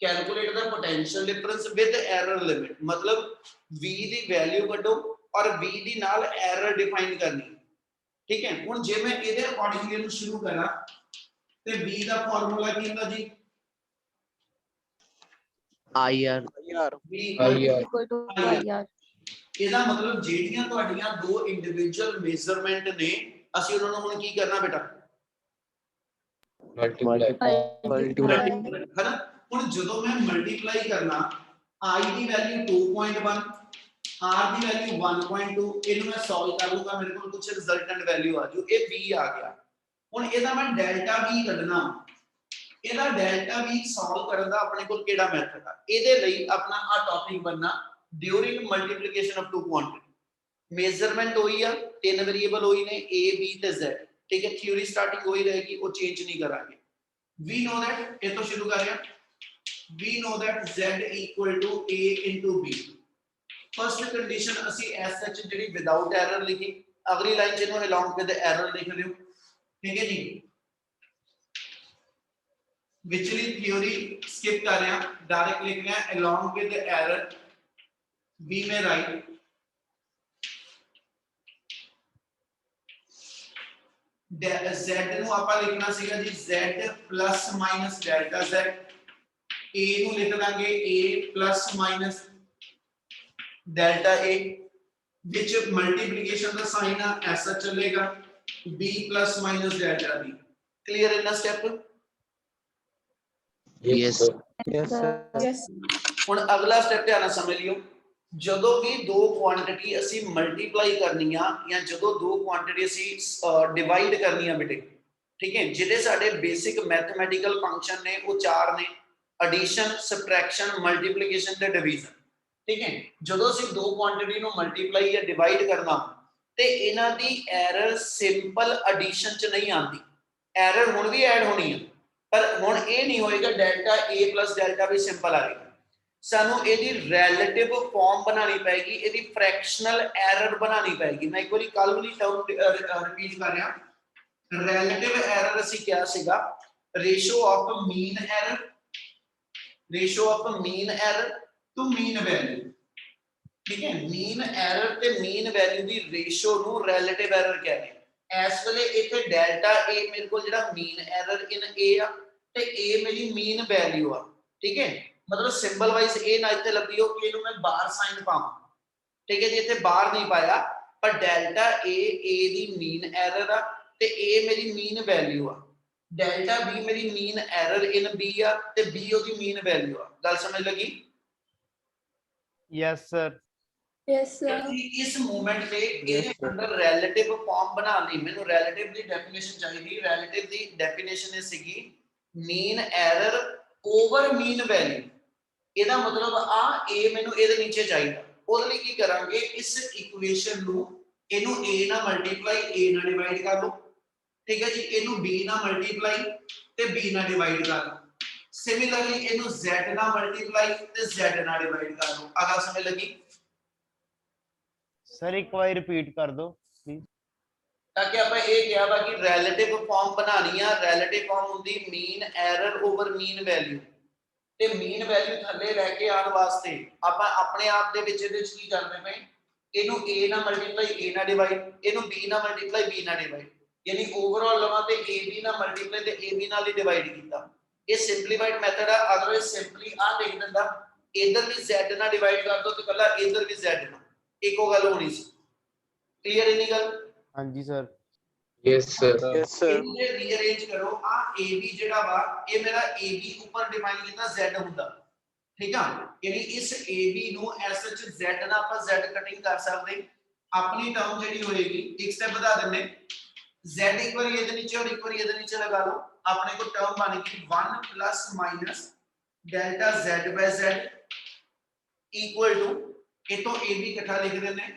Calculate the potential difference with error limit मतलब v दी वैल्यू कढो और v दी नाल एरर डिफाइन करनी, ठीक है। हुन जे मैं इहदे अकॉर्डिंगली इहनू शुरू करा ਤੇ v ਦਾ ਫਾਰਮੂਲਾ ਕੀ ਹੁੰਦਾ ਜੀ? IR v IR equal to IR। ਇਹਦਾ ਮਤਲਬ ਜਿਹੜੀਆਂ ਤੁਹਾਡੀਆਂ ਦੋ ਇੰਡੀਵਿਜੂਅਲ ਮੇਜ਼ਰਮੈਂਟ ਨੇ ਅਸੀਂ ਉਹਨਾਂ ਨੂੰ ਹੁਣ ਕੀ ਕਰਨਾ ਬੇਟਾ? multiply ਹੈਨਾ। ਹੁਣ ਜਦੋਂ ਮੈਂ ਮਲਟੀਪਲਾਈ ਕਰਨਾ i ਦੀ ਵੈਲਿਊ 2.1 r ਦੀ ਵੈਲਿਊ 1.2 ਇਹਨੂੰ ਮੈਂ ਸੋਲਵ ਕਰ ਲੂੰਗਾ, ਮੇਰੇ ਕੋਲ ਕੁਝ ਰਿਜ਼ਲਟੈਂਟ ਵੈਲਿਊ ਆ ਜੂ, ਇਹ v ਆ ਗਿਆ। ਹੁਣ ਇਹਦਾ ਮੈਂ ਡੈਲਟਾ v ਕੱਢਣਾ, ਇਹਦਾ ਡੈਲਟਾ v ਸੋਲਵ ਕਰਨ ਦਾ ਆਪਣੇ ਕੋਲ ਕਿਹੜਾ ਮੈਥਡ ਆ? ਇਹਦੇ ਲਈ ਆਪਣਾ ਆ ਟੌਪਿਕ ਬਣਨਾ during multiplication of two quantity. Measurement ਹੋਈ ਆ, ਤਿੰਨ ਵੇਰੀਏਬਲ ਹੋਈ ਨੇ a b ਤੇ z, ਠੀਕ ਹੈ। ਥਿਊਰੀ ਸਟਾਰਟਿੰਗ ਹੋਈ ਰਹੇਗੀ, ਉਹ ਚੇਂਜ ਨਹੀਂ ਕਰਾਂਗੇ। we know that ਇਹ ਤੋਂ ਸ਼ੁਰੂ ਕਰ ਰਹੇ ਹਾਂ। we know that z equal to a into b। First condition ਅਸੀਂ ਐਸ ਜਿਹੜੀ ਵਿਦਆਊਟ ਐਰਰ ਲਿਖੀ, ਅਗਲੀ ਲਾਈਨ ਚ ਇਹਨੂੰ ਅਲੋਂਗ ਵਿਦ ਐਰਰ ਲਿਖ ਲਿਓ, ठीक है जी। विचली थ्योरी स्किप कर रहे हैं, डायरेक्ट लिख रहे हैं अलोंग विद एरर बी में राइट। z ਨੂੰ ਆਪਾਂ ਲਿਖਣਾ ਸੀਗਾ ਜੀ z plus minus delta z, a ਨੂੰ ਲਿਖ ਦਾਂਗੇ a plus minus delta a, ਵਿੱਚ ਮਲਟੀਪਲੀਕੇਸ਼ਨ ਦਾ ਸਾਈਨ ਆ ਐਸਾ ਚੱਲੇਗਾ b plus minus delta b। Clear in step? yes Yes, sir. Yes ਹੁਣ ਅਗਲਾ ਸਟੈਪ ਧਿਆਨ ਨਾਲ ਸਮਝ ਲਿਓ, ਜਦੋਂ ਵੀ ਦੋ ਕੁਆਂਟੀਟੀ ਅਸੀਂ ਮਲਟੀਪਲਾਈ ਕਰਨੀਆਂ ਜਾਂ ਜਦੋਂ ਦੋ ਕੁਆਂਟੀਟੀ ਅਸੀਂ ਡਿਵਾਈਡ ਕਰਨੀਆਂ ਬੇਟੇ, ਠੀਕ ਹੈ, ਜਿਹੜੇ ਸਾਡੇ ਬੇਸਿਕ ਮੈਥਮੈਟੀਕਲ ਫੰਕਸ਼ਨ ਨੇ ਉਹ ਚਾਰ ਨੇ, ਐਡੀਸ਼ਨ, ਸਬਟ੍ਰੈਕਸ਼ਨ, ਮਲਟੀਪਲੀਕੇਸ਼ਨ ਤੇ ਡਿਵੀਜ਼ਨ, ਠੀਕ ਹੈ। ਜਦੋਂ ਅਸੀਂ ਦੋ ਕੁਆਂਟੀਟੀ ਨੂੰ ਮਲਟੀਪਲਾਈ ਜਾਂ ਡਿਵਾਈਡ ਕਰਨਾ ਤੇ ਇਹਨਾਂ ਦੀ ਐਰਰ ਸਿੰਪਲ ਐਡੀਸ਼ਨ ਚ ਨਹੀਂ ਆਉਂਦੀ, ਐਰਰ ਹੁਣ ਵੀ ਐਡ ਹੋਣੀ ਹੈ, ਪਰ ਹੁਣ ਇਹ ਨਹੀਂ ਹੋਏਗਾ delta a plus delta b simple ਆਏਗਾ, ਸਾਨੂੰ ਇਹਦੀ ਰਿਲੇਟਿਵ ਫਾਰਮ ਬਣਾਣੀ ਪਏਗੀ, ਇਹਦੀ ਫ੍ਰੈਕਸ਼ਨਲ ਐਰਰ ਬਣਾਣੀ ਪਏਗੀ। ਮੈਂ ਇੱਕ ਵਾਰੀ ਕੱਲ ਵਾਲੀ ਟਰਮ ਰਿਪੀਟ ਕਰ ਰਿਹਾ, ਰਿਲੇਟਿਵ ਐਰਰ ਅਸੀਂ ਕਿਹਾ ਸੀਗਾ ratio of mean error, ratio of mean error to mean value, ਠੀਕ ਹੈ। ਮੀਨ ਐਰਰ ਤੇ ਮੀਨ ਵੈਲਿਊ ਦੀ ਰੇਸ਼ੋ ਨੂੰ ਰਿਲੇਟਿਵ ਐਰਰ ਕਹਿੰਦੇ ਆ। ਇਸ ਵੇਲੇ ਇੱਥੇ ਡੈਲਟਾ a ਮੇਰੇ ਕੋਲ ਜਿਹੜਾ ਮੀਨ ਐਰਰ ਇਨ a ਆ ਤੇ a ਮੇਰੀ ਮੀਨ ਵੈਲਿਊ ਆ, ਠੀਕ ਹੈ। ਮਤਲਬ ਸਿੰਬਲ ਵਾਈਜ਼ ਇਹ ਨਾ ਇੱਥੇ ਲੱਭਿਓ ਕਿ ਇਹਨੂੰ ਮੈਂ ਬਾਰ ਸਾਈਨ ਪਾਵਾਂ, ਠੀਕ ਹੈ ਜੀ, ਇੱਥੇ ਬਾਰ ਨਹੀਂ ਪਾਇਆ, ਪਰ delta a the mean error ਆ ਤੇ a ਮੇਰੀ ਮੀਨ ਵੈਲਿਊ ਆ, ਡੈਲਟਾ b ਮੇਰੀ ਮੀਨ ਐਰਰ ਇਨ b ਆ ਤੇ b ਉਹਦੀ ਮੀਨ ਵੈਲਿਊ ਆ। ਗੱਲ ਸਮਝ ਲੱਗੀ? Yes sir. यस सर ਇਸ ਮੂਵਮੈਂਟ ਤੇ ਇਹਦੇ ਅੰਦਰ ਰਿਲੇਟਿਵ ਫਾਰਮ ਬਣਾਉਣ ਲਈ ਮੈਨੂੰ ਰਿਲੇਟਿਵ ਦੀ ਡੈਫੀਨੇਸ਼ਨ ਚਾਹੀਦੀ। ਰਿਲੇਟਿਵ ਦੀ ਡੈਫੀਨੇਸ਼ਨ ਇਹ ਸੀਗੀ ਮੀਨ ਐਰਰ ਓਵਰ ਮੀਨ ਵੈਲਿਊ, ਇਹਦਾ ਮਤਲਬ ਆ a ਮੈਨੂੰ ਇਹਦੇ ਨੀਚੇ ਚਾਹੀਦਾ। ਉਹਦੇ ਲਈ ਕੀ ਕਰਾਂਗੇ, ਇਸ ਇਕੁਏਸ਼ਨ ਨੂੰ ਇਹਨੂੰ a ਨਾਲ ਮਲਟੀਪਲਾਈ a ਨਾਲ ਡਿਵਾਈਡ ਕਰ ਲਓ, ਠੀਕ ਹੈ ਜੀ, ਇਹਨੂੰ b ਨਾਲ ਮਲਟੀਪਲਾਈ ਤੇ b ਨਾਲ ਡਿਵਾਈਡ ਕਰ ਲਓ, ਸਿਮਿਲਰਲੀ ਇਹਨੂੰ z ਨਾਲ ਮਲਟੀਪਲਾਈ ਤੇ z ਨਾਲ ਡਿਵਾਈਡ ਕਰ ਲਓ। ਆ ਗੱਲ ਸਮਝ ਲੱਗੀ? ਸਰ ਇੱਕ ਵਾਰ ਰਿਪੀਟ ਕਰ ਦਿਓ ਪਲੀਜ਼। ਤਾਂ ਕਿ ਆਪਾਂ ਇਹ ਕਿਹਾ ਵਾ ਕਿ ਰਿਲੇਟਿਵ ਫਾਰਮ ਬਣਾਣੀ ਆ, ਰਿਲੇਟਿਵ ਫਾਰਮ ਹੁੰਦੀ ਮੀਨ ਐਰਰ ਓਵਰ ਮੀਨ ਵੈਲਿਊ, ਤੇ ਮੀਨ ਵੈਲਿਊ ਥੱਲੇ ਲੈ ਕੇ ਆਉਣ ਵਾਸਤੇ ਆਪਾਂ ਆਪਣੇ ਆਪ ਦੇ ਵਿੱਚ ਇਹਦੇ ਵਿੱਚ ਕੀ ਕਰਦੇ ਪਏ, ਇਹਨੂੰ a ਨਾਲ ਮਲਟੀਪਲਾਈ a ਨਾਲ ਡਿਵਾਈਡ, ਇਹਨੂੰ b ਨਾਲ ਮਲਟੀਪਲਾਈ b ਨਾਲ ਡਿਵਾਈਡ, ਯਾਨੀ ਓਵਰਆਲ ਲਵਾਂ ਤੇ ab ਨਾਲ ਮਲਟੀਪਲਾਈ ਤੇ ab ਨਾਲ ਹੀ ਡਿਵਾਈਡ ਕੀਤਾ। ਇਹ ਸਿੰਪਲੀਫਾਈਡ ਮੈਥਡ ਆ, ਅਦਰਵਾਈਜ਼ ਸਿੰਪਲੀ ਆ ਲਿਖ ਦਿੰਦਾ, ਇਧਰ ਵੀ z ਨਾਲ ਡਿਵਾਈਡ ਕਰ ਦੋ ਤੇ ਕੱਲਾ ਇਧਰ ਵੀ z ਨਾਲ, ਇੱਕੋ ਗੱਲ ਹੋਣੀ ਸੀ। ਕਲੀਅਰ ਇਨੀ ਗੱਲ? ਹਾਂਜੀ sir. yes sir Yes, sir. ਇਹਨੂੰ ਜੇ ਰੀਅਰੇਂਜ ਕਰੋ, ਆ AB ਜਿਹੜਾ ਵਾ ਇਹ ਮੇਰਾ AB ਉੱਪਰ ਡਿਫਾਈਨ ਕੀਤਾ Z ਹੁੰਦਾ, ਠੀਕ ਆ, ਯਾਨੀ ਇਸ AB ਨੂੰ ਐਸਐਚ Z ਨਾਲ ਆਪਾਂ Z ਕਟਿੰਗ ਕਰ ਸਕਦੇ। ਆਪਣੀ ਟਰਮ ਜਿਹੜੀ ਹੋਏਗੀ ਇੱਕ ਸਟੈਪ ਵਧਾ ਦਿੰਨੇ, Z ਇੱਕ ਵਾਰੀ ਇਹਦੇ ਨੀਚੇ ਔਰ ਇੱਕ ਵਾਰੀ ਇਹਦੇ ਨੀਚੇ ਲਗਾ ਲਓ, ਆਪਣੇ ਕੋਲ ਟਰਮ ਬਣ ਗਈ 1 plus minus delta Z by Z equal to, ਇਹ ਤੋਂ AB ਇਕੱਠਾ ਲਿਖ ਦਿੰਨੇ,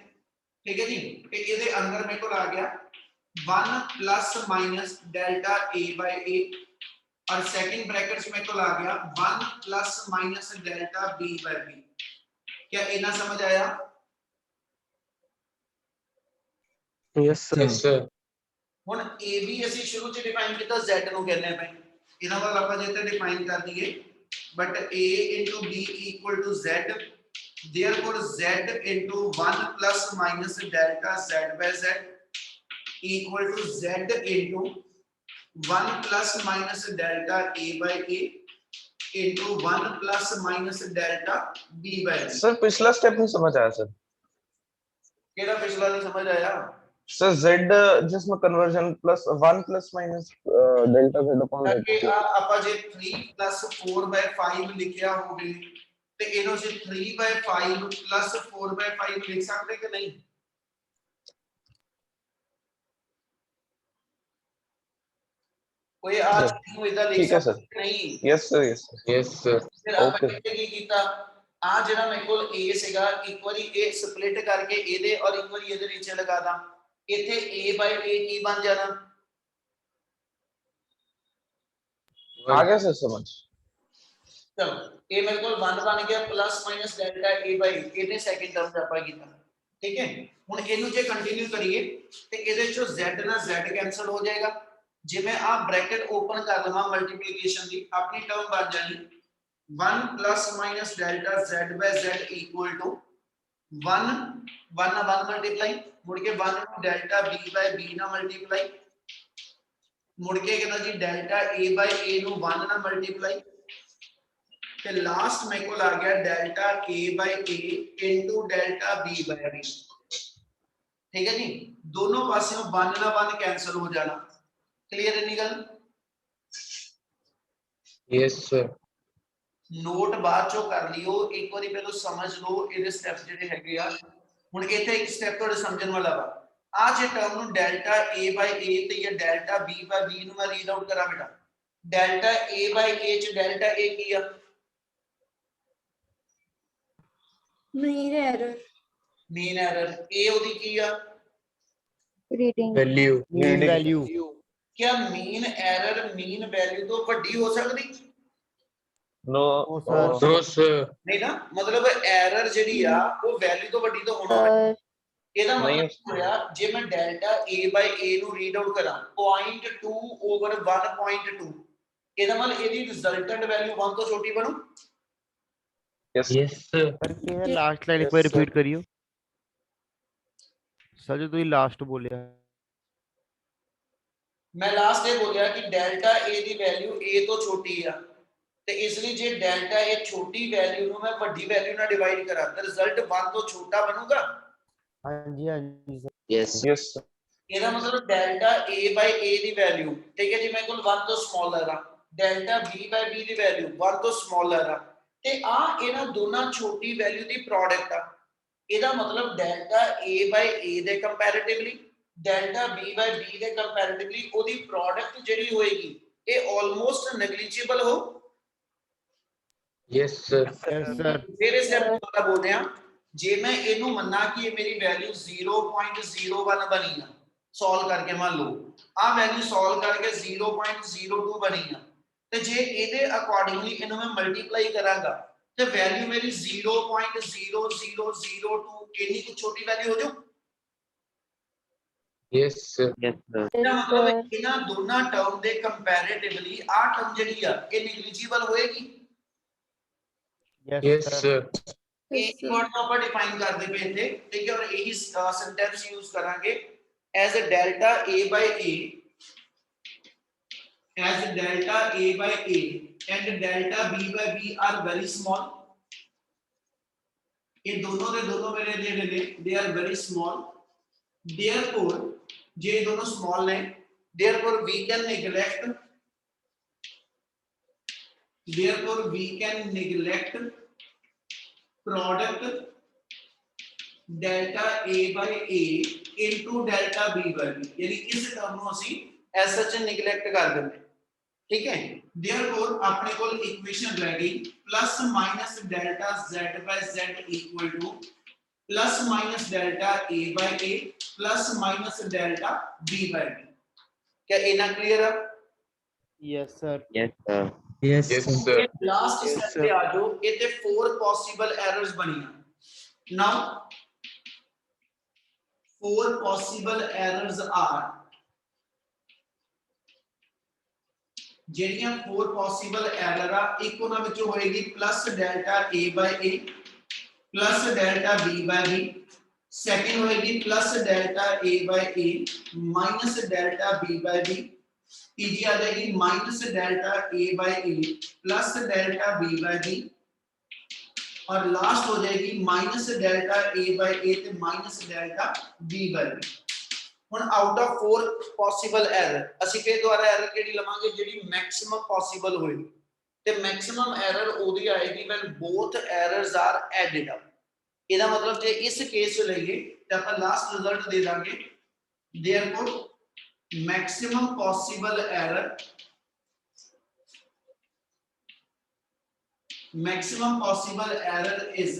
ਠੀਕ ਹੈ ਜੀ, ਤੇ ਇਹਦੇ ਅੰਦਰ ਮੇਰੇ ਕੋਲ ਆ ਗਿਆ 1 plus minus delta a by a, और सेकंड ब्रैकेट्स में को आ गया 1 plus minus delta b by b। क्या इतना समझ आया? Yes, sir. yes sir ਹੁਣ a b ਅਸੀਂ ਸ਼ੁਰੂ ਚ ਡਿਫਾਈਨ ਕੀਤਾ z ਨੂੰ ਕਹਿੰਦੇ ਪਏ, ਇਹਨਾਂ ਵੱਲ ਆਪਾਂ ਜੇ ਤੇ ਡਿਫਾਈਨ ਕਰ ਦਈਏ, but a into b equal to z, therefore z into 1 plus minus delta z by z equal to z into 1 plus minus delta a by a into 1 plus minus delta b by b। Sir पिछला step नहीं समझ आया sir. केड़ा पिछला नहीं समझ आया? Sir z जिसमें conversion plus 1 plus minus delta z upon ताकि आपा जे 3 plus 4 by 5 लिखिया होवे ते इनो से 3 by 5 plus 4 by 5 लिख सकते कि नहीं? कोई आज क्यों इधर लिख ठीक है सर। सकते नहीं? Yes sir yes sir yes sir फिर ਆਪਾਂ Okay. ਕੀ ਕੀਤਾ, ਆ ਜਿਹੜਾ ਮੇਰੇ ਕੋਲ a ਸੀਗਾ ਇੱਕ ਵਾਰੀ ਇਹ ਸਪਲਿਟ ਕਰਕੇ ਇਹਦੇ ਔਰ ਇੱਕ ਵਾਰੀ ਇਹਦੇ ਨੀਚੇ ਲਗਾ ਦਾਂ, ਇੱਥੇ a by a ਕੀ ਬਣ ਜਾਣਾ? आ गया सर समझ। ਚਲੋ ਇਹ ਮੇਰੇ ਕੋਲ 1 ਬਣ ਗਿਆ plus minus delta a by ਇਹਨੇ ਸੈਕਿੰਡ ਟਰਮ ਚ ਆਪਾਂ ਕੀਤਾ, ਠੀਕ ਹੈ। ਹੁਣ ਇਹਨੂੰ ਜੇ ਕੰਟੀਨਿਊ ਕਰੀਏ ਤੇ ਇਹਦੇ ਚੋਂ z ਨਾਲ z ਕੈਨਸਲ ਹੋ ਜਾਏਗਾ, ਜੇ ਮੈਂ ਆ ਬ੍ਰੈਕਟ ਓਪਨ ਕਰ ਲਵਾਂ ਮਲਟੀਪਲੀਕੇਸ਼ਨ ਦੀ, ਆਪਣੀ ਟਰਮ ਬਣ ਜਾਣੀ 1 plus minus delta z by z equal to 1 1 ਨਾਲ 1 ਮਲਟੀਪਲਾਈ, ਮੁੜ ਕੇ 1 ਨੂੰ delta b by b ਨਾਲ ਮਲਟੀਪਲਾਈ, ਮੁੜ ਕੇ ਕਹਿੰਦਾ ਜੀ ਡੈਲਟਾ a by a ਨੂੰ 1 ਨਾਲ ਮਲਟੀਪਲਾਈ ਤੇ ਲਾਸਟ ਮੇਰੇ ਕੋਲ ਆ ਗਿਆ delta a by a into delta b by b। ठीक है जी, दोनों पासे 1 ना 1 कैंसिल हो जाना। क्लियर है निकल? Yes sir. नोट बाद चो कर लियो, एक बारी पहले समझ लो ਇਹਦੇ ਸਟੈਪਸ ਜਿਹੜੇ ਹੈਗੇ ਆ। ਹੁਣ ਇੱਥੇ ਇੱਕ ਸਟੈਪ ਤੁਹਾਡੇ ਸਮਝਣ ਵਾਲਾ ਵਾ। ਆ ਜੇ ਟਰਮ ਨੂੰ ਡੈਲਟਾ a by a ਤੇ ਜਾਂ ਡੈਲਟਾ b by b ਨੂੰ ਮੈਂ ਰੀਡ ਆਊਟ ਕਰਾਂ ਬੇਟਾ, ਡੈਲਟਾ a by a ਚ ਡੈਲਟਾ a ਕੀ ਆ? mean error main error. a ਉਹਦੀ ਕੀ ਆ? reading value. mean value क्या मीन एरर मीन वैल्यू तो ਵੱਡੀ ਹੋ ਸਕਦੀ? नो ਉਹ ਸਰ नो सर। ਨਹੀਂ ਨਾ, ਮਤਲਬ ਐਰਰ ਜਿਹੜੀ ਆ ਉਹ ਵੈਲਿਊ ਤੋਂ ਵੱਡੀ ਤਾਂ ਹੋਣਾ ਹੈ। ਇਹਦਾ ਨਹੀਂ। ਮਤਲਬ ਹੋਇਆ ਜੇ ਮੈਂ ਡੈਲਟਾ a by a ਨੂੰ ਰੀਡ ਆਊਟ ਕਰਾਂ 0.2 over 1.2, ਇਹਦਾ ਮਤਲਬ ਇਹਦੀ ਰਿਜ਼ਲਟੈਂਟ ਵੈਲਿਊ 1 ਤੋਂ ਛੋਟੀ ਬਣੂ। Yes yes sir. ਪਰ ਕਿਹਦਾ ਲਾਸਟ ਲਾਈਨ ਇੱਕ ਵਾਰ ਰਿਪੀਟ ਕਰਿਓ ਸਰ ਜੋ ਤੁਸੀਂ ਲਾਸਟ ਬੋਲਿਆ। ਮੈਂ ਲਾਸਟ ਇਹ ਬੋਲਿਆ ਕਿ delta a the value a ਤੋਂ ਛੋਟੀ ਆ ਤੇ ਇਸ ਲਈ ਜੇ ਡੈਲਟਾ a ਛੋਟੀ ਵੈਲਿਊ ਨੂੰ ਮੈਂ ਵੱਡੀ ਵੈਲਿਊ ਨਾਲ ਡਿਵਾਈਡ ਕਰਾਂ ਤਾਂ ਰਿਜ਼ਲਟ 1 ਤੋਂ ਛੋਟਾ ਬਣੂਗਾ। ਹਾਂਜੀ ਹਾਂਜੀ ਸਰ यस। यस ਇਹਦਾ ਮਤਲਬ delta a by a the value, ਠੀਕ ਹੈ ਜੀ, ਮੇਰੇ ਕੋਲ 1 ਤੋਂ ਸਮਾਲਰ ਆ, delta b by b the value 1 ਤੋਂ ਸਮਾਲਰ ਆ ਤੇ ਆ ਇਹਨਾਂ ਦੋਨਾਂ ਛੋਟੀ ਵੈਲਿਊ ਦੀ ਪ੍ਰੋਡਕਟ ਆ। ਇਹਦਾ ਮਤਲਬ ਡੈਲਟਾ a by a ਦੇ comparatively delta b by b ਦੇ ਕੰਪੈਰੀਟਿਵਲੀ ਉਹਦੀ ਪ੍ਰੋਡਕਟ ਜਿਹੜੀ ਹੋਏਗੀ ਇਹ ਆਲਮੋਸਟ ਨੈਗਲੀਜੀਬਲ ਹੋ। Yes sir. ਯੈਸ ਸਰ ਫਿਰ ਇਸ ਸਟੈਪ ਦੁਬਾਰਾ ਬੋਲਦੇ ਆ, ਜੇ ਮੈਂ ਇਹਨੂੰ ਮੰਨਾਂ ਕਿ ਇਹ ਮੇਰੀ ਵੈਲਿਊ 0.01 ਬਣੀ ਆ, ਸੋਲਵ ਕਰਕੇ ਮੰਨ ਲਓ ਆ ਵੈਲਿਊ ਸੋਲਵ ਕਰਕੇ 0.02 ਬਣੀ ਆ ਤੇ ਜੇ ਇਹਦੇ ਅਕੋਰਡਿੰਗਲੀ ਇਹਨੂੰ ਮੈਂ ਮਲਟੀਪਲਾਈ ਕਰਾਂਗਾ ਤੇ ਵੈਲਿਊ ਮੇਰੀ 0.0002 ਇੰਨੀ ਕੁ ਛੋਟੀ ਵੈਲਿਊ ਹੋ ਜਾਊ। Yes sir. Yes, sir. ਇਹਦਾ ਮਤਲਬ ਇਹਨਾਂ ਦੋਨਾਂ ਟਰਮ ਦੇ ਕੰਪੈਰੀਟਿਵਲੀ ਆ ਟਰਮ ਜਿਹੜੀ ਆ ਇਹ ਨੈਗਲੀਜੀਬਲ ਹੋਏਗੀ। Yes yes sir sir. ਇਹ ਵਰਡ ਨੂੰ ਆਪਾਂ ਡਿਫਾਈਨ ਕਰਦੇ ਪਏ ਇੱਥੇ, ਠੀਕ ਹੈ, ਔਰ ਇਹੀ ਸੈਂਟੈਂਸ ਯੂਜ਼ ਕਰਾਂਗੇ as a delta a by a, as delta a by a and delta b by b are very small। ये दोनों दे दोनों मेरे ਜਿਹੜੇ ਨੇ they are very small, therefore ਜੇ दोनों small ਨੇ therefore we can neglect product delta a by a into delta b by b, यानी इस टर्म ਨੂੰ ਅਸੀਂ as such neglect ਕਰ ਦਿੰਦੇ, ठीक है। therefore ਆਪਣੇ ਕੋਲ ਇਕੁਏਸ਼ਨ ਰਹਿ ਗਈ plus minus delta z by z equal to plus minus delta a by a plus minus delta b by b। क्या इतना क्लियर है? Yes sir Yes, sir. Yes sir. Last Yes, step sir. पे आ जाओ, इते 4 possible errors बनिया। Now 4 possible errors are, ਜਿਹੜੀਆਂ 4 possible error ਆ ਇੱਕ ਉਹਨਾਂ ਵਿੱਚੋਂ ਹੋਏਗੀ plus delta a by a plus delta b by b, second ਹੋਏਗੀ plus delta a by a minus delta b by b, ਤੀਜੀ ਆ ਜਾਏਗੀ minus delta a by a plus delta b by b और last हो जाएगी minus delta a by a ਤੇ minus delta b by b। ਹੁਣ out of 4 possible error ਅਸੀਂ ਫੇਰ ਦੁਬਾਰਾ ਐਰਰ ਕਿਹੜੀ ਲਵਾਂਗੇ ਜਿਹੜੀ ਮੈਕਸਿਮਮ ਪੋਸੀਬਲ ਹੋਏ ਤੇ ਮੈਕਸਿਮਮ ਐਰਰ ਉਹਦੀ ਆਏਗੀ when both errors are added up। ਇਹਦਾ ਮਤਲਬ ਜੇ ਇਸ ਕੇਸ ਲਈਏ ਤਾਂ ਆਪਾਂ ਲਾਸਟ ਰਿਜ਼ਲਟ ਦੇ ਦਾਂਗੇ therefore maximum possible error is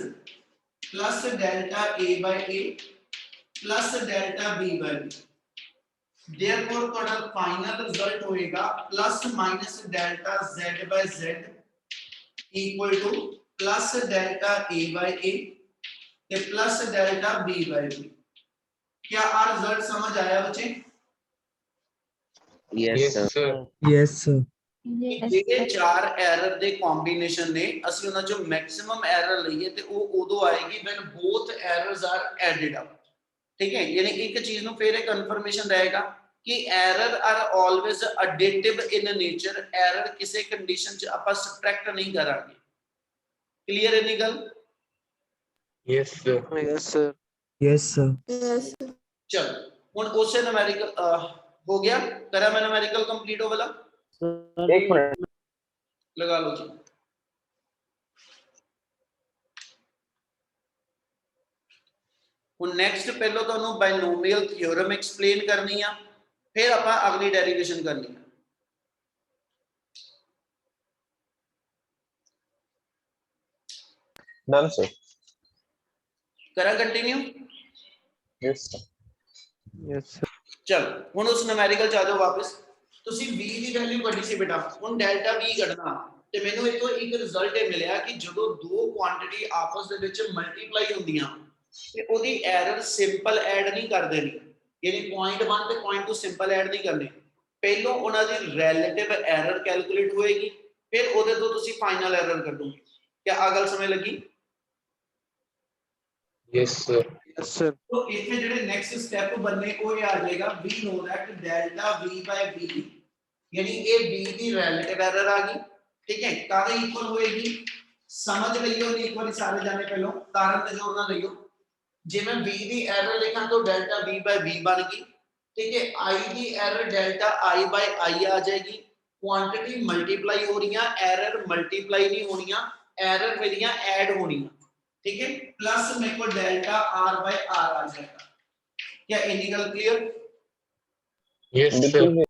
plus delta a by a plus delta b by b। therefore total final result होएगा plus minus delta z by z equal to plus delta a by a ते plus delta b by b। क्या आ result समझ आया बच्चे? Yes, yes sir. Sir. Yes sir. ਜਿਹੜੇ ਚਾਰ error ਦੇ combination ਨੇ ਅਸੀਂ ਉਹਨਾਂ ਚੋਂ ਮੈਕਸਿਮਮ ਐਰਰ ਲਈਏ ਤੇ ਉਹ ਉਦੋਂ ਆਏਗੀ when both errors are added up, ਠੀਕ ਹੈ। ਯਾਨੀ ਇੱਕ ਚੀਜ਼ ਨੂੰ ਫੇਰ ਇੱਕ ਕਨਫਰਮੇਸ਼ਨ ਰਹੇਗਾ कि error are always additive in nature, error किसी कंडीशन च आपां सबट्रैक्ट नहीं करांगे। क्लियर है नी गल? Yes, sir. Yes, sir. Yes, sir. Yes. चलो हुण उसे न्यूमेरिकल हो गया, करा मैं न्यूमेरिकल कंप्लीट हो वाला, एक मिनट लगा लो जी। हुण नेक्स्ट पहलो तुहानू बाइनोमियल थ्योरम एक्सप्लेन करनी आ, फिर आपां अगली डेरिवेशन करनी है। Done sir. करा continue. Yes sir. Yes, sir. चल हुण उस न्यूमेरिकल च आ जाओ वापस। तुसी v दी वैल्यू कड्ढी सी बेटा, हुण डेल्टा v कढना ते मैनू इथों एक रिजल्ट ये मिलिया कि जदों दो क्वांटिटी आपस दे विच मल्टीप्लाई हुंदियां ते ओदी एरर सिंपल ऐड नहीं कर देनी, यानी 0.1 ते 0.2 सिंपल ऐड नहीं करनी। पहलों उन्हां दी रिलेटिव एरर कैलकुलेट होएगी, फिर ओदे तो तुसी फाइनल एरर कढोगे। क्या आ गल समझ लगी? Yes, sir. Yes, sir. तो इसमें जेडे नेक्स्ट स्टेप बनने को ये आ जाएगा v know that delta v by v, यानी ये v दी रिलेटिव एरर आ गई। ठीक है, कादे इक्वल होएगी समझ लियो नहीं, एक बार सारे जाने पहलो कारण ते जोर ना लियो। जे मैं v दी एरर लिखा तो डेल्टा v बाय v बन गई। ठीक है, i दी error delta i by i आ जाएगी। क्वांटिटी मल्टीप्लाई हो रही है, एरर मल्टीप्लाई नहीं होनी, एरर मेरियां ऐड होनी। ठीक है, प्लस मेरे को डेल्टा r बाय r आ जाएगा। क्या इन्नी गल क्लियर? Yes, sir. बिल्कुल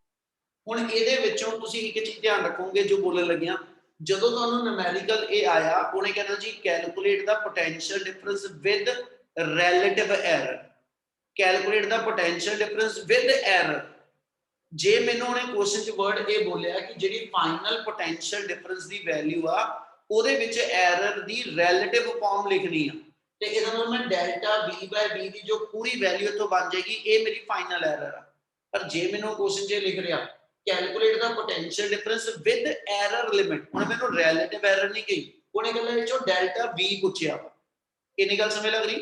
ਹੁਣ ਇਹਦੇ ਵਿੱਚੋਂ ਤੁਸੀਂ ਇੱਕ ਚੀਜ਼ ਧਿਆਨ ਰੱਖੋਗੇ ਜੋ ਬੋਲਣ ਲੱਗਿਆ, ਜਦੋਂ ਤੁਹਾਨੂੰ ਨਿਊਮੈਰੀਕਲ ਇਹ ਆਇਆ ਉਹਨੇ ਕਹਿੰਦਾ ਜੀ calculate the potential difference with relative error, calculate the potential difference with error. ਜੇ ਮੈਨੂੰ ਉਹਨੇ ਕੁਐਸਚਨ ਚ ਵਰਡ ਇਹ ਬੋਲਿਆ ਕਿ ਜਿਹੜੀ ਫਾਈਨਲ ਪੋਟੈਂਸ਼ੀਅਲ ਡਿਫਰੈਂਸ ਦੀ ਵੈਲਿਊ ਆ ਉਹਦੇ ਵਿੱਚ ਐਰਰ ਦੀ ਰਿਲੇਟਿਵ ਫਾਰਮ ਲਿਖਣੀ ਆ, ਤੇ ਇਹਦਾ ਮਤਲਬ ਮੈਂ ਡੈਲਟਾ v ਬਾਈ v ਦੀ ਜੋ ਪੂਰੀ ਵੈਲਿਊ ਇੱਥੋਂ ਬਣ ਜਾਏਗੀ ਇਹ ਮੇਰੀ ਫਾਈਨਲ ਐਰਰ ਆ। ਪਰ ਜੇ ਮੈਨੂੰ ਕੁਐਸਚਨ ਚ ਲਿਖ ਰਿਹਾ calculate the potential difference with error limit, उन्हें मैंने रिलेटिव एरर नहीं कही, उन्हें कहला है जो डेल्टा v पूछया। इतनी गल समझ लग रही?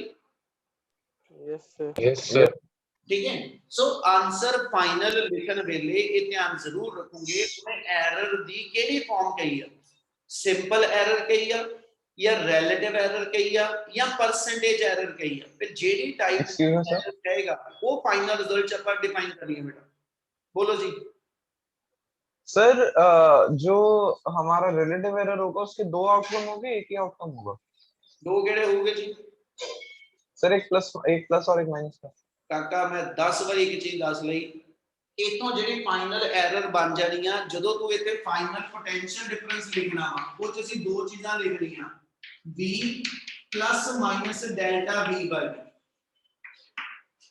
Yes, sir. Yes, sir. ठीक है, सो आंसर फाइनल लिखन वेले ये ध्यान जरूर रखोगे उन्हें एरर दी केड़ी फॉर्म कही है, सिंपल एरर कही है या रिलेटिव एरर कही है या परसेंटेज एरर कही है। फिर JD type Excuse me, sir. कहेगा वो फाइनल रिजल्ट च अपन डिफाइन करनी है। बेटा बोलो जी। सर जो हमारा रिलेटिव एरर होगा उसके दो आउटकम होंगे, एक ही आउटकम होगा? दो केड़े होंगे जी? सर एक प्लस और एक माइनस का। काका मैं 10 बार एक चीज दस लई, इतों जेडी फाइनल एरर बन जानी आ जदों तू इथे फाइनल पोटेंशियल डिफरेंस लिखना वा वो च ਅਸੀਂ दो चीजां लिखणीਆਂ v plus minus delta v by v।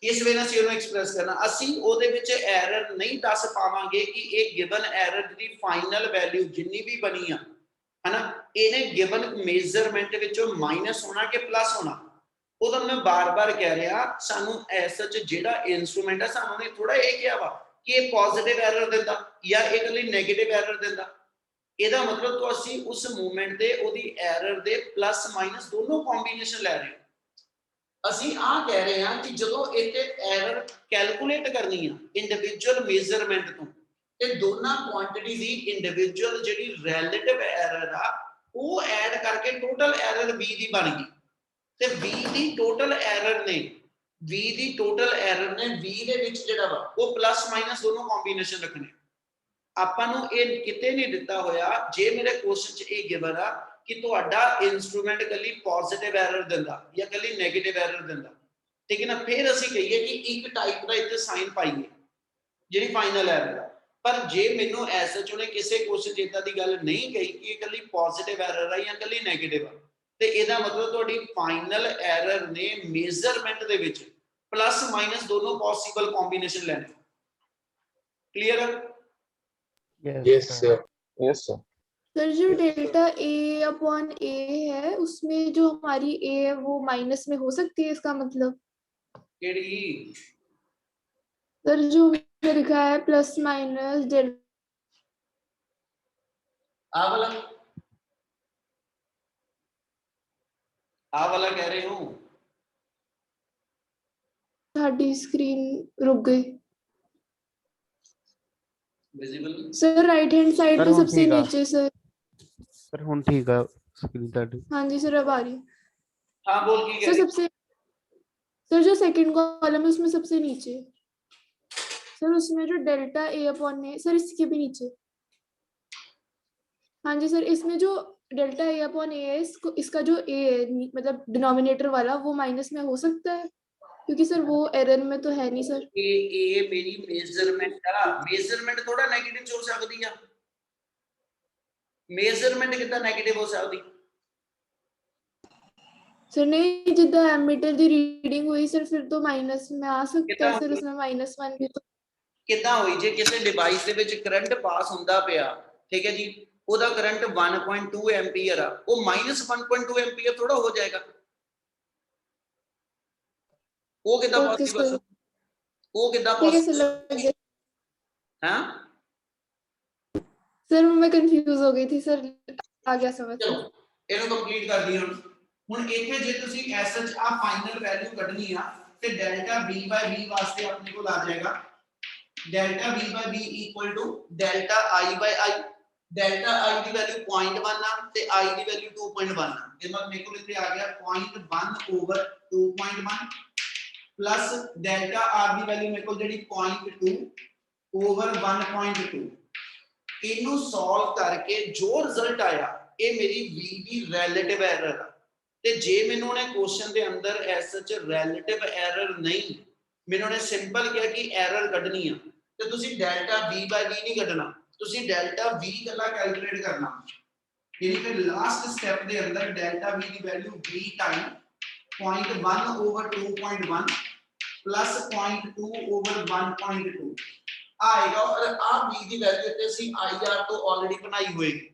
इस वे ਅਸੀਂ ਉਹਨੂੰ ਐਕਸਪ੍ਰੈਸ ਕਰਨਾ, ਅਸੀਂ ਉਹਦੇ ਵਿੱਚ ਐਰਰ ਨਹੀਂ ਦੱਸ ਪਾਵਾਂਗੇ ਕਿ ਇਹ ਗਿਵਨ ਐਰਰ ਦੀ ਫਾਈਨਲ ਵੈਲਿਊ ਜਿੰਨੀ ਵੀ ਬਣੀ ਆ ਹਨਾ ਇਹਨੇ ਗਿਵਨ ਮੇਜ਼ਰਮੈਂਟ ਵਿੱਚੋਂ ਮਾਈਨਸ ਹੋਣਾ ਕਿ ਪਲੱਸ ਹੋਣਾ। ਉਹਦਾ ਮੈਂ ਬਾਰ-ਬਾਰ ਕਹਿ ਰਿਹਾ ਸਾਨੂੰ ਐਸ ਸੱਚ ਜਿਹੜਾ ਇਨਸਟਰੂਮੈਂਟ ਆ ਸਾਨੂੰ ਨੇ ਥੋੜਾ ਇਹ ਕਿਹਾ ਵਾ ਕਿ ਇਹ ਪੋਜ਼ਿਟਿਵ ਐਰਰ ਦਿੰਦਾ ਜਾਂ ਇਹ ਇਕੱਲੀ ਨੈਗੇਟਿਵ ਐਰਰ ਦਿੰਦਾ। ਇਹਦਾ ਮਤਲਬ ਤੋਂ ਅਸੀਂ ਉਸ ਮੂਵਮੈਂਟ ਤੇ ਉਹਦੀ ਐਰਰ ਦੇ ਪਲੱਸ ਮਾਈਨਸ ਦੋਨੋਂ ਕੰਬੀਨੇਸ਼ਨ ਲੈ ਰਹੇ ਹਾਂ। ਅਸੀਂ ਆ ਕਹਿ ਰਹੇ ਹਾਂ ਕਿ ਜਦੋਂ ਇੱਥੇ ਐਰਰ ਕੈਲਕੂਲੇਟ ਕਰਨੀ ਆ ਇੰਡੀਵਿਜੂਅਲ ਮੇਜ਼ਰਮੈਂਟ ਤੋਂ ਤੇ ਦੋਨਾਂ ਕੁਆਂਟੀਟੀ ਦੀ ਇੰਡੀਵਿਜੂਅਲ ਜਿਹੜੀ ਰਿਲੇਟਿਵ ਐਰਰ ਆ ਉਹ ਐਡ ਕਰਕੇ ਟੋਟਲ ਐਰਰ v ਦੀ ਬਣ ਗਈ। ਤੇ v ਦੀ ਟੋਟਲ ਐਰਰ ਨੇ v ਦੇ ਵਿੱਚ ਜਿਹੜਾ ਵਾ ਉਹ ਪਲੱਸ ਮਾਈਨਸ ਦੋਨੋਂ ਕੰਬੀਨੇਸ਼ਨ ਰੱਖਣੇ। ਆਪਾਂ ਨੂੰ ਇਹ ਕਿਤੇ ਨਹੀਂ ਦਿੱਤਾ ਹੋਇਆ ਜੇ ਮੇਰੇ ਕੁਐਸਚਨ ਚ ਇਹ ਗਿਵਨ ਆ कि ਤੁਹਾਡਾ ਇਨਸਟਰੂਮੈਂਟ ਕੱਲੀ ਪੋਜ਼ਿਟਿਵ ਐਰਰ ਦਿੰਦਾ ਜਾਂ ਕੱਲੀ ਨੈਗੇਟਿਵ ਐਰਰ ਦਿੰਦਾ। ਠੀਕ ਹੈ ਨਾ, ਫਿਰ ਅਸੀਂ ਕਹੀਏ ਕਿ ਇੱਕ ਟਾਈਪ ਦਾ ਇੱਥੇ ਸਾਈਨ ਪਾਈਏ ਜਿਹੜੀ ਫਾਈਨਲ ਐਰਰ ਆ। ਪਰ ਜੇ ਮੈਨੂੰ ਐਸਐਚ ਨੇ ਕਿਸੇ ਕੁਐਸਚਨ ਚ ਇਦਾਂ ਦੀ ਗੱਲ ਨਹੀਂ ਕਹੀ ਕਿ ਇਹ ਕੱਲੀ ਪੋਜ਼ਿਟਿਵ ਐਰਰ ਆ ਜਾਂ ਕੱਲੀ ਨੈਗੇਟਿਵ ਆ ਤੇ ਇਹਦਾ ਮਤਲਬ ਤੁਹਾਡੀ ਫਾਈਨਲ ਐਰਰ ਨੇ ਮੇਜ਼ਰਮੈਂਟ ਦੇ ਵਿੱਚ ਪਲੱਸ ਮਾਈਨਸ ਦੋਨੋਂ ਪੋਸੀਬਲ ਕੰਬੀਨੇਸ਼ਨ ਲੈਣੇ। क्लियर है? Yes, sir. Yes sir. Sir जो डेल्टा a अपॉन a है उसमें जो हमारी a है वो माइनस में हो सकती है, इसका मतलब? केड़ी सर जो लिखा है प्लस माइनस डेल्टा आ वाला कह रहे हूँ। साडी स्क्रीन रुक गई। Visible sir right hand side sir पे ਹੁਣ सबसे ਠੀਕ ਆ नीचे सर। ਸਰ ਹੁਣ ਠੀਕ ਆ ਸਕਰੀਨ ਤੁਹਾਡੀ हाँ जी सर अब आ रही है। हाँ बोल की सर सबसे सर जो सेकंड कॉलम है उसमें सबसे नीचे सर, उसमें जो delta A upon A, sir इसके भी नीचे, हाँ जी सर, इसमें जो डेल्टा ए अपॉन ए है, इसका जो ए है मतलब डिनोमिनेटर वाला, वो माइनस में हो सकता है क्योंकि सर वो एरर में तो है नहीं सर। ए मेरी मेजरमेंट थोड़ा नेगेटिव हो सकती है, मेजरमेंट कितना नेगेटिव हो सकती सर नहीं, जिद्दां एमीटर दी रीडिंग हुई सर फिर तो माइनस में आ सकता है सर, उसमें -1 भी तो कितना हुई जे किसी डिवाइस ਦੇ ਵਿੱਚ ਕਰੰਟ ਪਾਸ ਹੁੰਦਾ ਪਿਆ, ਠੀਕ ਹੈ ਜੀ, ਉਹਦਾ ਕਰੰਟ 1.2 एंपियर ਆ, ਉਹ -1.2 एंपियर ਥੋੜਾ ਹੋ ਜਾਏਗਾ, ਉਹ ਕਿਦਾਂ ਪੋਸੀਬਲ, ਉਹ ਕਿਦਾਂ ਪੋਸੀਬਲ ਹੈ। सर मैं कंफ्यूज हो गई थी सर, आ गया समझ। ਚਲੋ ਇਹਨੂੰ ਕੰਪਲੀਟ ਕਰਦੀ ਹਾਂ ਹੁਣ ਇੱਥੇ ਜੇ ਤੁਸੀਂ ਐਸਐਚ ਆ ਫਾਈਨਲ ਵੈਲਿਊ ਕੱਢਣੀ ਆ ਤੇ ਡੈਲਟਾ v/v ਵਾਸਤੇ ਆਪਣੇ ਕੋਲ ਆ ਜਾਏਗਾ delta v/v equal to delta i/i, delta i ਦੀ ਵੈਲਿਊ 0.1 ਆ ਤੇ i ਦੀ ਵੈਲਿਊ 2.1 ਆ, ਇਹ ਮਤਲਬ ਮੇਰੇ ਕੋਲ ਇੱਥੇ ਆ ਗਿਆ 0.1 ਓਵਰ 2.1 ਪਲੱਸ डेल्टा r ਦੀ ਵੈਲਿਊ ਮੇਰੇ ਕੋਲ ਜਿਹੜੀ 0.2 ਓਵਰ 1.2, ਇਹਨੂੰ ਸੋਲਵ ਕਰਕੇ ਜੋ ਰਿਜ਼ਲਟ ਆਇਆ ਇਹ ਮੇਰੀ v ਦੀ ਰਿਲੇਟਿਵ ਐਰਰ ਆ, ਤੇ ਜੇ ਮੈਨੂੰ ਨੇ ਕੁਐਸਚਨ ਦੇ ਅੰਦਰ ਐਸ ਸੱਚ ਰਿਲੇਟਿਵ ਐਰਰ ਨਹੀਂ, ਮੈਨੂੰ ਨੇ ਸਿੰਪਲ ਕਿਹਾ ਕਿ ਐਰਰ ਕੱਢਣੀ ਆ, ਤੇ ਤੁਸੀਂ ਡੈਲਟਾ v/v ਨਹੀਂ ਕੱਢਣਾ, ਤੁਸੀਂ ਡੈਲਟਾ v ਕੱਲਾ ਕੈਲਕੂਲੇਟ ਕਰਨਾ, ਯਾਨੀ ਕਿ ਲਾਸਟ ਸਟੈਪ ਦੇ ਅੰਦਰ ਡੈਲਟਾ v ਦੀ value v time 0.1 over 2.1 plus 0.2 over 1.2 आएगा, और आ v ਦੀ ਵੈਲਿਊ ਇੱਥੇ ਅਸੀਂ ir ਤੋਂ ਆਲਰੇਡੀ ਬਣਾਈ ਹੋਏਗੀ,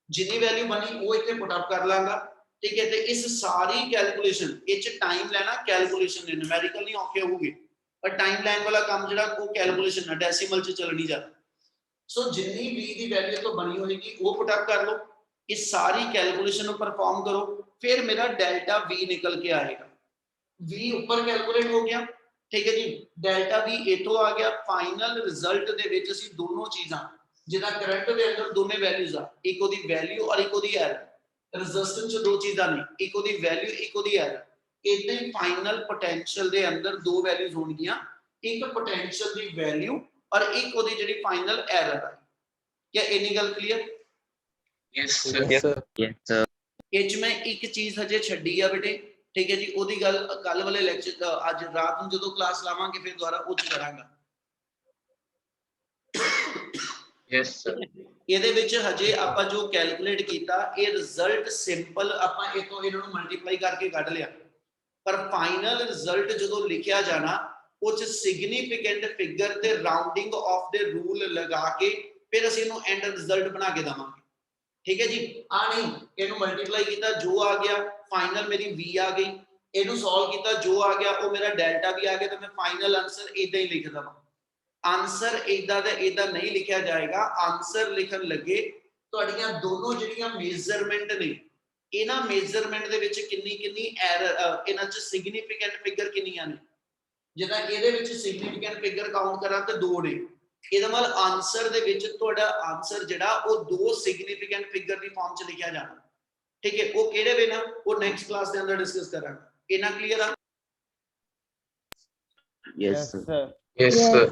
ਜਿੰਨੀ ਵੈਲਿਊ ਬਣੀ ਉਹ ਇੱਥੇ ਪੁੱਟ ਅਪ ਕਰ ਲਾਂਗਾ, ਠੀਕ ਹੈ। ਤੇ ਇਸ ਸਾਰੀ ਕੈਲਕੂਲੇਸ਼ਨ ਵਿੱਚ ਟਾਈਮ ਲੈਣਾ, ਕੈਲਕੂਲੇਸ਼ਨ ਦੇ ਨਿਊਮੈਰੀਕਲ ਨਹੀਂ ਔਖੇ ਹੋਊਗੇ, ਪਰ ਟਾਈਮ ਲਾਈਨ ਵਾਲਾ ਕੰਮ ਜਿਹੜਾ ਉਹ ਕੈਲਕੂਲੇਸ਼ਨ ਹੈ, ਡੈਸੀਮਲ ਚ ਚੱਲਣੀ ਜਾਂਦਾ। ਸੋ ਜਿੰਨੀ v ਦੀ ਵੈਲਿਊ ਤੋਂ ਬਣੀ ਹੋਏਗੀ ਉਹ ਪੁੱਟ ਅਪ ਕਰ ਲਓ, ਇਸ ਸਾਰੀ ਕੈਲਕੂਲੇਸ਼ਨ ਨੂੰ ਪਰਫਾਰਮ ਕਰੋ, ਫਿਰ ਮੇਰਾ ਡੈਲਟਾ v ਨਿਕਲ ਕੇ ਆਏਗਾ। v ਉੱਪਰ ਕੈਲਕੂਲੇਟ ਹੋ ਗਿਆ, ठीक है जी, डेल्टा भी इथों आ गया। फाइनल रिजल्ट दे विच असीं दोनों चीज़ां जिहदा करंट दे अंदर दोने वैल्यूज आ, एक ओदी वैल्यू और एक ओदी एरर, रेजिस्टेंस च दो चीज़ां ने, एक ओदी वैल्यू एक ओदी एरर, इदां ही फाइनल पोटेंशियल दे अंदर दो वैल्यूज होणगियां, एक पोटेंशियल दी वैल्यू और एक ओदी जिहड़ी फाइनल एरर आ। क्या इन्नी गल क्लियर? Yes sir. इच मैं एक चीज़ हजे छड्डी आ बेटे, ठीक है जी, ओदी गल कल वाले लेक्चर आज रात ਨੂੰ ਜਦੋਂ ਕਲਾਸ ਲਾਵਾਂਗੇ ਫਿਰ ਦੁਬਾਰਾ ਉਹ ਕਰਾਂਗਾ। Yes sir. ਇਹਦੇ ਵਿੱਚ ਹਜੇ ਆਪਾਂ ਜੋ ਕੈਲਕੂਲੇਟ ਕੀਤਾ ਇਹ ਰਿਜ਼ਲਟ ਸਿੰਪਲ ਆਪਾਂ ਇਥੋਂ ਇਹਨਾਂ ਨੂੰ ਮਲਟੀਪਲਾਈ ਕਰਕੇ ਕੱਢ ਲਿਆ, ਪਰ ਫਾਈਨਲ ਰਿਜ਼ਲਟ ਜਦੋਂ ਲਿਖਿਆ ਜਾਣਾ ਉਹ ਚ ਸਿਗਨੀਫੀਕੈਂਟ ਫਿਗਰ ਤੇ ਰਾਉਂਡਿੰਗ ਆਫ ਦੇ ਰੂਲ ਲਗਾ ਕੇ ਫਿਰ ਅਸੀਂ ਇਹਨੂੰ ਐਂਡ ਰਿਜ਼ਲਟ ਬਣਾ ਕੇ ਦਵਾਂਗੇ, ठीक है जी। आ नहीं ਇਹਨੂੰ ਮਲਟੀਪਲਾਈ ਕੀਤਾ ਜੋ ਆ ਗਿਆ ਫਾਈਨਲ ਮੇਰੀ v ਆ ਗਈ, ਇਹਨੂੰ ਸੋਲਵ ਕੀਤਾ ਜੋ ਆ ਗਿਆ ਉਹ ਮੇਰਾ ਡੈਲਟਾ ਵੀ ਆ ਗਿਆ, ਤੇ ਮੈਂ ਫਾਈਨਲ ਆਨਸਰ ਇਦਾਂ ਹੀ ਲਿਖ ਦਵਾਂ। ਆਨਸਰ ਇਦਾਂ ਦਾ ਇਦਾਂ ਨਹੀਂ ਲਿਖਿਆ ਜਾਏਗਾ, ਆਨਸਰ ਲਿਖਣ ਲੱਗੇ ਤੁਹਾਡੀਆਂ ਦੋਨੋਂ ਜਿਹੜੀਆਂ ਮੇਜ਼ਰਮੈਂਟ ਨੇ, ਇਹਨਾਂ ਮੇਜ਼ਰਮੈਂਟ ਦੇ ਵਿੱਚ ਕਿੰਨੀ ਕਿੰਨੀ ਐਰਰ, ਇਹਨਾਂ ਚ ਸਿਗਨੀਫੀਕੈਂਟ ਫਿਗਰ ਕਿੰਨੀਆਂ ਨੇ, ਜਿੱਦਾਂ ਇਹਦੇ ਵਿੱਚ ਸਿਗਨੀਫੀਕੈਂਟ ਫਿਗਰ ਕਾਊਂਟ ਕਰਾਂ ਤੇ 2 ਨੇ, ਇਹਦਾ ਮਤਲਬ ਆਨਸਰ ਦੇ ਵਿੱਚ ਤੁਹਾਡਾ ਆਨਸਰ ਜਿਹੜਾ ਉਹ 2 ਸਿਗਨੀਫੀਕੈਂਟ ਫਿਗਰ ਦੀ ਫਾਰਮ ਚ ਲਿਖਿਆ ਜਾਣਾ, ਠੀਕ ਹੈ। ਉਹ ਕਿਹੜੇ ਵੇ ਨਾ ਉਹ ਨੈਕਸਟ ਕਲਾਸ ਦੇ ਅੰਦਰ ਡਿਸਕਸ ਕਰਾਂਗੇ। ਇਹਨਾਂ ਕਲੀਅਰ ਆ? Yes, sir. sir. Yes sir.